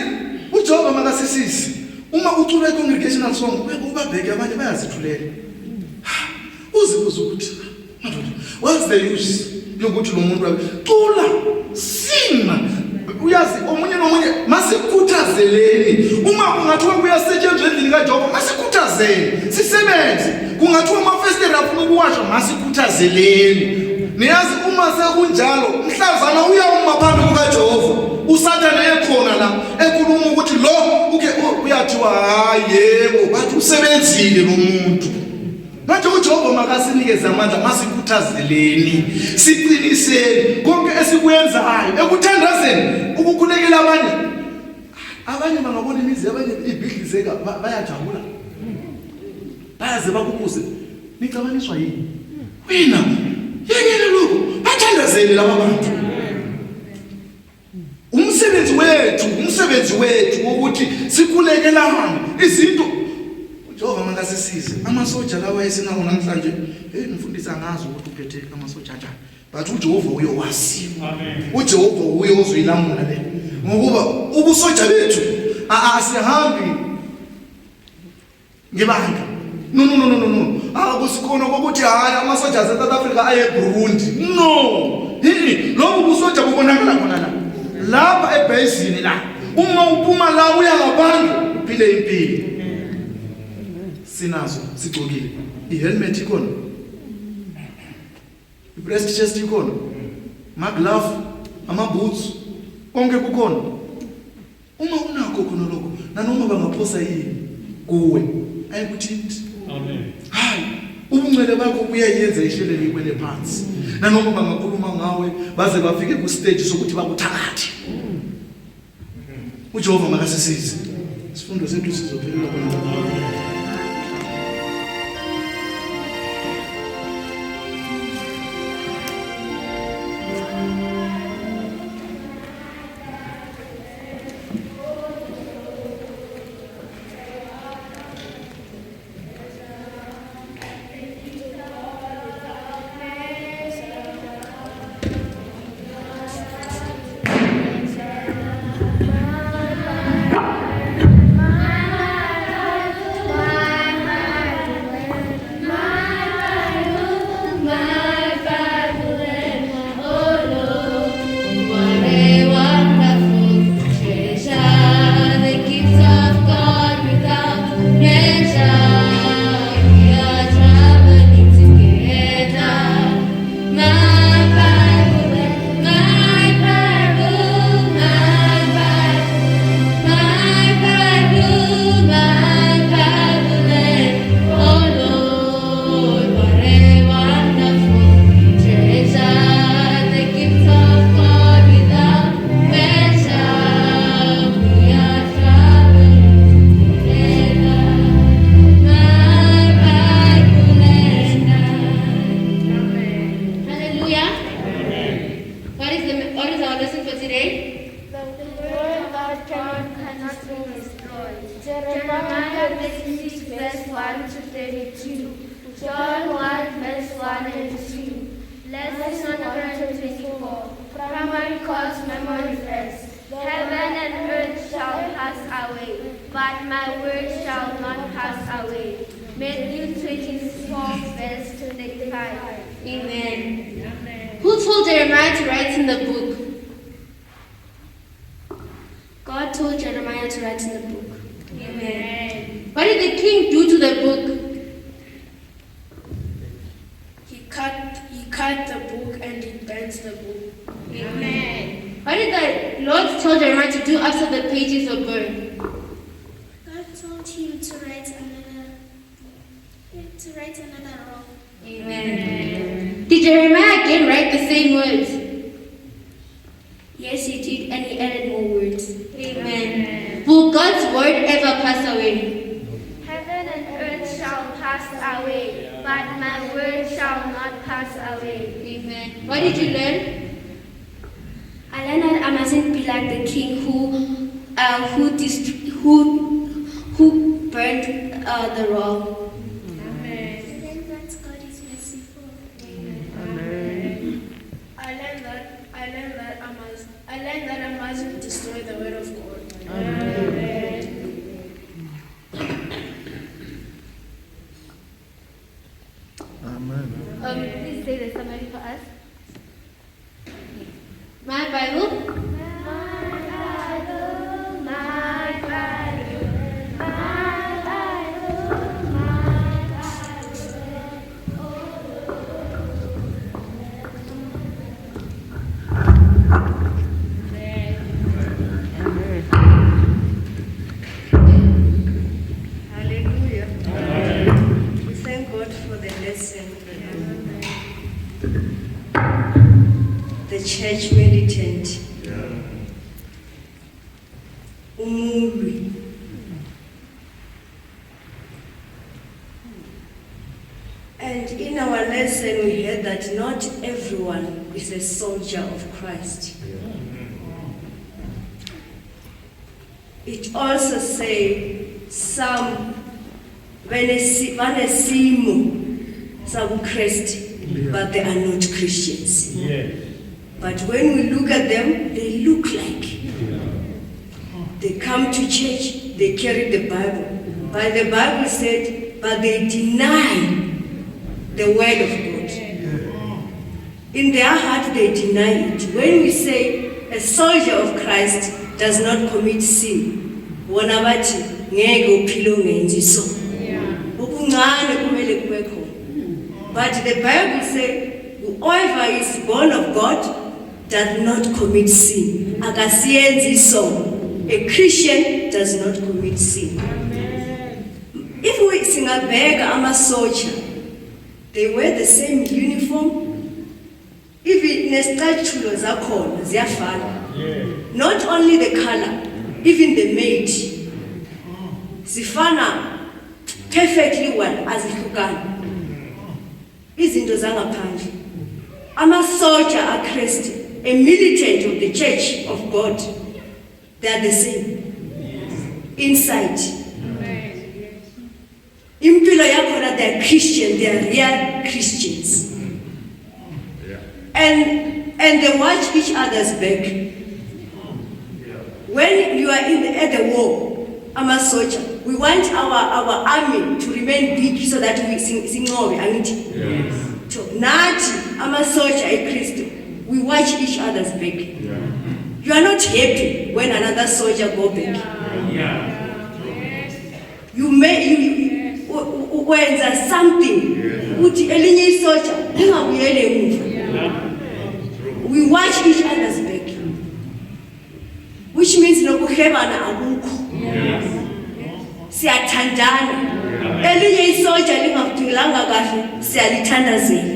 uJehova makasisisi uma ucula i-congregational song ubabheke abanye bayazithulela uzibuza ukuthi what's the use yokuthi lo muntu cula singa uyazi omunye nomunye masikhuthazeleni uma kungathiwa kuyasetshenzwa endlini kaJehova masikhuthazeni sisebenze kungathiwa amafesteri afuna ukuwashwa masikhuthazeleni. Niyazi uma sekunjalo mhlazana uyawuma phambi kukaJehova uSathane ekhona la ekhuluma ukuthi lo uke uyathiwa hayi yebo bathi usebenzile lo muntu. Manje uJehova makasinikeze amandla masikhuthazeleni siqiniseni konke esikwenzayo ekuthandazeni ukukhulekela abanye bangabona imizi abanye ibhidlizeka bayajabula bayaze bakubuze nicabaniswa yini wena yengene lokho bathandazele laba bantu. Umsebenzi wethu ukuthi sikhulekelane izinto. uJehova makasisize amasoja lawa esinawo namhlanje nifundisa ngazo ukuthi uphethe amasoja kanjani, but uJehova uyowazi. Amen. uJehova uyozwilamula le ngokuba ubusoja bethu asihambi ngebandla. No. Akusikhona ukuthi hayi amasoja ase South Africa aye Burundi. No. Lokho busoja bubonakala khona la. Lapha ebhayisini la. Uma uphuma la uya ngaphandle uphile impilo. Sinazo sigcokile. I-helmet ikhona. I-breast chest ikhona. Ama-glove, ama-boots, konke kukhona. Uma unakho khona lokho, nanoma bangaphosa yini kuwe, ayikuthinti. Amen. Hayi, ubungcwele bakho buyayenza ishelele ikwele phansi. Nanoma bangakhuluma ngawe baze bafike ku stage sokuthi bakuthakathe. uJehova makasisize. Isifundo sethu sizophelela khona. Jeremiah 56 verse 1 to 32. John 1 verse 1 and 2. Lesson 124. Primary course memory verse. Heaven and earth shall pass away, but my word shall not pass away. Matthew 24 verse 35. Amen. Who told Jeremiah to write in the book? God told Jeremiah to write in the book. Amen. What did the king do to the book? He cut the book and he burnt the book. Amen. What did the Lord tell Jeremiah to do after the pages were burned? God told him to write another roll. Amen. Did Jeremiah again write the same words? Yes, he did, and he added more words. Amen. Will God's word ever pass away? Heaven and earth shall pass away, but my word shall not pass away. Amen. What did you learn? I learned that I mustn't be like the king who burned the roll. Amen. I learned that God is merciful. Amen. I learned that I mustn't destroy the word of God. Please say the summary for us. My Bible. lesson we heard that not everyone is a soldier of Christ. It also says some vanesimo some Christ, but they are not Christians. But when we look at them, they look like. They come to church, they carry the Bible. But the Bible said, but they deny the word of God. In their heart, they deny it. When we say a soldier of Christ does not commit sin, wonabati ngeke uphile ungenzi so. Okuncane kumele kube khona. But the Bible says, whoever is born of God does not commit sin. Akasiyenzi so. A Christian does not commit sin. If we singabheka ama-soldier, they wear the same uniform. Even nesicathulo zakhona ziyafana. Not only the color, even the maid. Zifana perfectly well azihlukani. Izinto zangaphandle. Ama-soldier are Christ, a militant of the church of God. They are the same. Inside. Impilo yakhona, they are Christian, they are real Christians. And they watch each other's back. When you are at the war, I'm a soldier. We want our army to remain big so that we sing over. Nati, I'm a soldier, a Christian. We watch each other's back. You are not happy when another soldier go back. You when there's something, we watch each other's back, which means no kuhebana akukho. Siyathandana. Elinye isoldier lingaphilanga kahle siyalithandazela.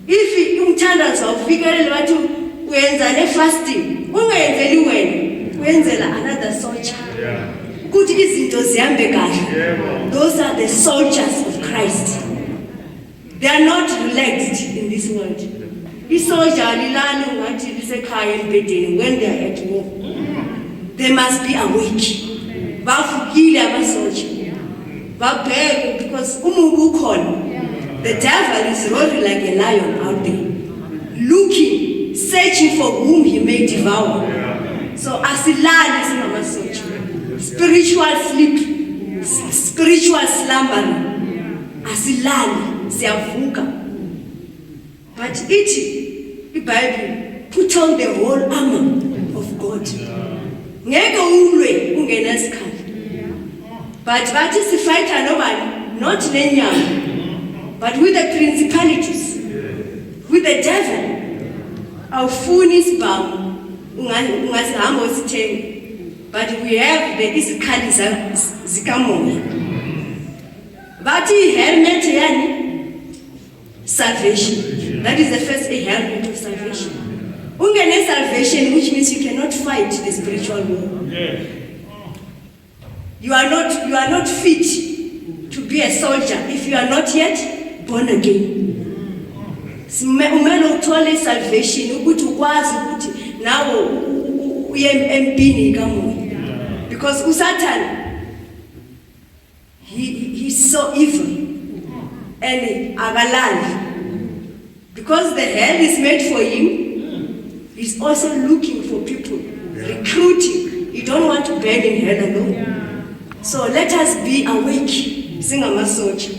If umthandazo awufikelele bathi uyenza ne fasting, ungenzeli wena, uyenzela another soldier. Ukuthi izinto zihambe kahle. Those are the soldiers of Christ. They are not relaxed in this world. Isoldier alilali ungathi lisekhaya embedeni when they are at war. They must be awake. Bavukile abasoldier. Babheke because umubu ukhona. The devil is roaring like a lion out there, looking, searching for whom he may devour. So asilali singamasoldier. Spiritual sleep, spiritual slumbering. Asilali siyavuka. But the Bible put on the whole armor of God. Ngeke ulwe ungena isikhali. But bathi sifighter nobani, not nenyama, but with the principalities, with the devil. Awufuni isibhamu ungasihamba usithenge. But we have the isikhali zikamoya. Bathi helmet yani salvation. That is the first helmet of salvation. Ungene salvation, which means you cannot fight the spiritual war. You are not fit to be a soldier if you are not yet born again. Umelo uthole salvation ukuthi ukwazi ukuthi nawo uye empini kamoya. Because uSatan, he's so evil and agalali. Because the hell is made for him, he's also looking for people, recruiting. You don't want to burn in hell alone. So let us be awake. Sing a soldier.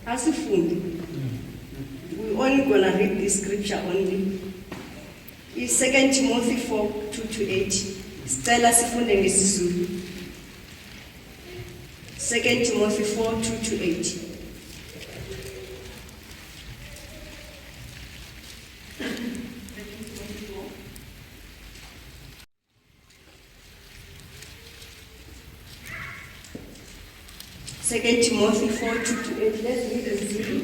As if we're only gonna read this scripture only. It's 2 Timothy 4, 2-8. Stella sifunde ngesizulu. 2 Timothy 4, 2-8. Second Timothy 4, 2-8. Let's read the zero.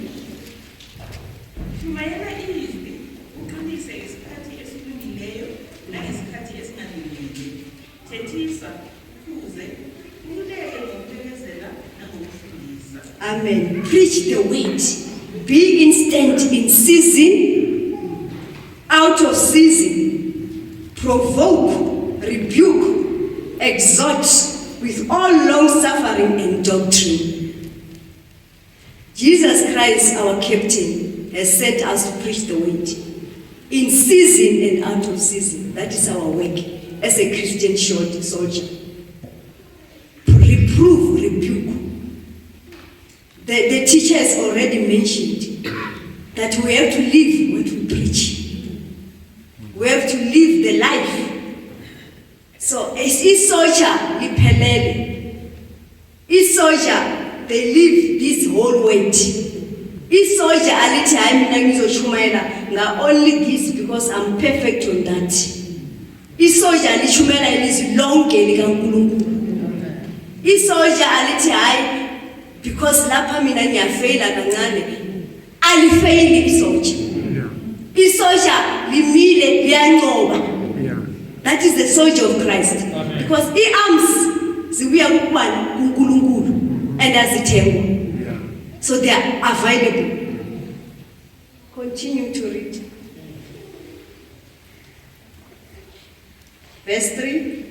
Shumayela ilizwi, uqinise isikhathi esilungileyo nangesikhathi esingalungile. Thethisa, ukhuze, ululeke ngokubekezela nangokufundisa. Amen. Preach the word. Be instant in season, out of season. Provoke, rebuke, exhort with all long suffering and doctrine. Jesus Christ, our captain, has sent us to preach the word in season and out of season. That is our work as a Christian soldier. Reprove, rebuke. The teacher has already mentioned that we have to live what we preach. We have to live the life. So as a soldier, liphelele. A soldier, they live this whole weight. A soldier, alithi hayi mina ngizochumayela nga only this because I'm perfect on that. A soldier lichumayela ilizwi lonke likaNkulunkulu. A soldier alithi hayi because lapha mina ngiyafeyila kancane. Alifeyili isoldier. Isoldier limile liyancoba. That is the soldier of Christ. Because arms zibuya kubani kuNkulunkulu and azithengwa. So they are available. Continue to read. Verse 3.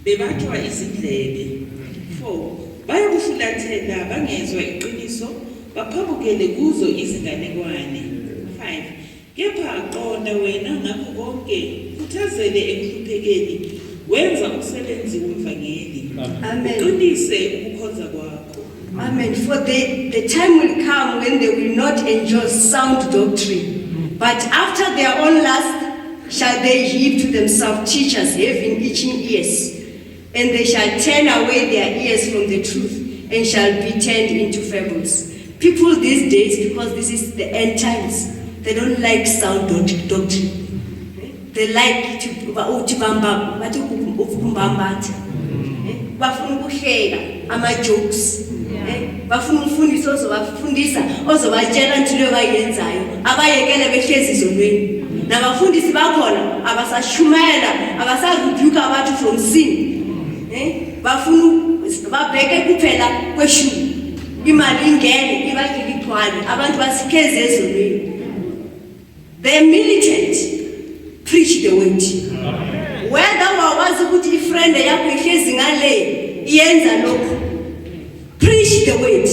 Bebatshwa izindlebe. 4. Bayakufulathela bangezwa iqiniso baphambukele kuzo izinganekwane. 5. Kepha qonda wena ngakho konke khuthazele ekuhluphekeni wenza umsebenzi womvangeli. Amen. Uqinise ukukhonza kwakho. Amen. For the time will come when they will not enjoy sound doctrine, but after their own lust shall they heap to themselves teachers having itching ears. And they shall turn away their ears from the truth and shall be turned into fables. People these days, because this is the end times, they don't like sound doctrine. They like to jokes. Bafuna umfundisi ozobafundisa ozobatshela into lebayenzayo abayekele behlezi izonweni. Nabafundisi bakhona abasashumayela abasarebuke abantu from sin. Bafuna babheke kuphela kweshumi imali ingene ibangile igcwale abantu basikheze ezonweni. They are militant. Preach the word. Whether wawazi ukuthi ifriend yakho ihlezi ngale iyenza lokho, preach the word.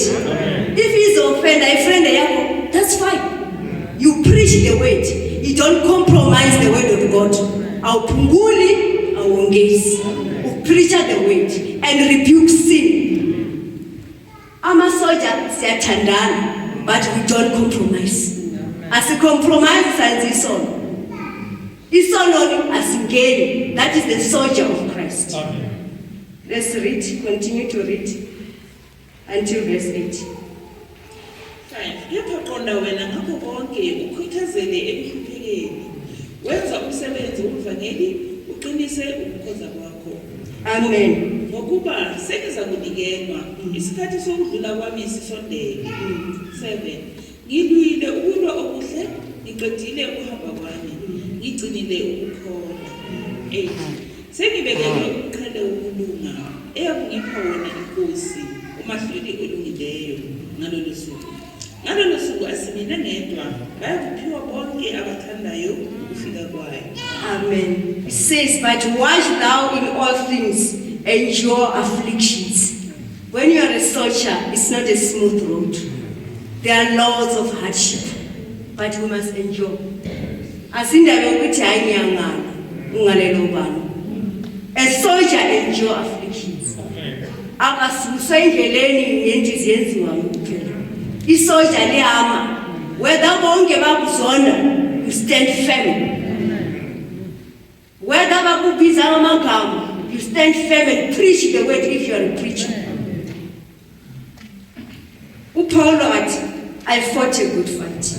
If he's offender ifriend yakho, that's fine. You preach the word. You don't compromise the word of God. Awuphunguli awongezi. Preach the word and rebuke sin. I'm a soldier, siyathandana, but we don't compromise. As a compromise, as Isono asingeni. That is the soldier of Christ. Let's read, continue to read until verse 8. 5. Kepha qonda wena ngakho konke ukhuthazele ekuhluphekeni wenza umsebenzi womvangeli uqinise ukukhonza kwakho. Amen. Ngokuba sekuza kunikelwa isikhathi sokudlula kwami sisondele. 7. Ngilwile ukulwa okuhle, ngiqedile ukuhamba kwami, ngigcinile ukukholwa. 8. Sengibekelwe umqhele wokulunga eyakungipha wona inkosi umahluli olungileyo ngalolu suku. Ngalolu suku asimina ngedwa bayakuphiwa bonke abathandayo ukufika kwayo. Amen. It says, but watch thou in all things, endure afflictions. When you are a soldier, it's not a smooth road. There are lots of hardship, but we must endure. A soldier endure afflictions. A soldier lihamba, whether bonke bakuzona, you stand firm. Whether bakubiza amagama, you stand firm and preach the word if you are a preacher. Upaulo athi, I fought a good fight.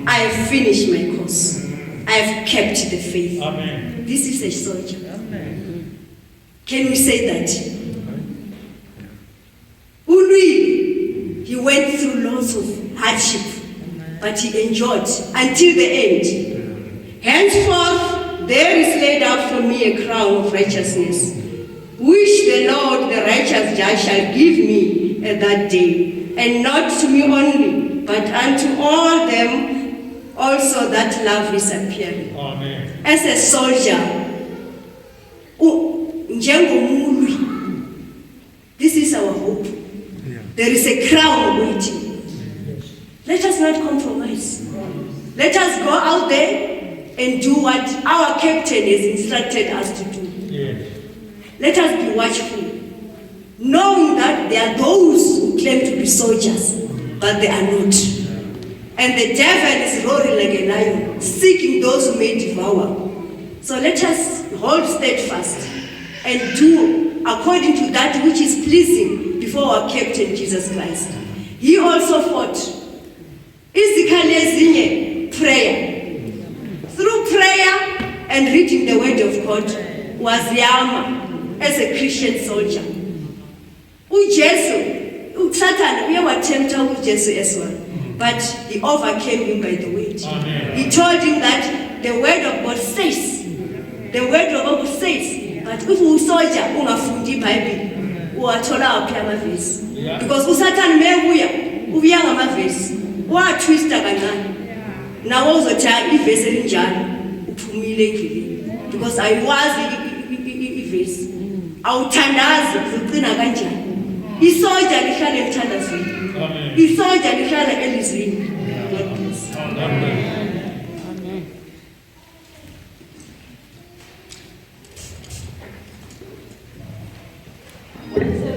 I have finished my course. I have kept the faith. Amen. This is a soldier. Amen. Can we say that? Ulwile He went through lots of hardship, but he enjoyed until the end. Henceforth, there is laid up for me a crown of righteousness, which the Lord, the righteous judge, shall give me at that day, and not to me only, but unto all them also that love his appearing. Amen. As a soldier, njengomulwi, this is our hope. There is a crown waiting. Let us not compromise. Let us go out there and do what our captain has instructed us to do. Yes. Let us be watchful, knowing that there are those who claim to be soldiers, but they are not. And the devil is roaring like a lion, seeking those who may devour. So let us hold steadfast and do according to that which is pleasing before our captain Jesus Christ. He also fought. Prayer. Through prayer and reading the word of God was Yama as a Christian soldier. Satan, we were tempted with Jesus as well, but he overcame him by the word. Amen. He told him that the word of God says, the word of God says, but if you soldier, ungafundi Bible, uwathola waphi amavesi. Because uSatan ubuya ngamavesi, watwista kancane. Nawo uzothi ivesi elinjalo uphumile endleleni. Because ayiwazi ivesi. Awuthandazi ucina kanjani. Isoldier lihlala emthandazweni. Isoldier lihlala elizwini. Amen. Amen.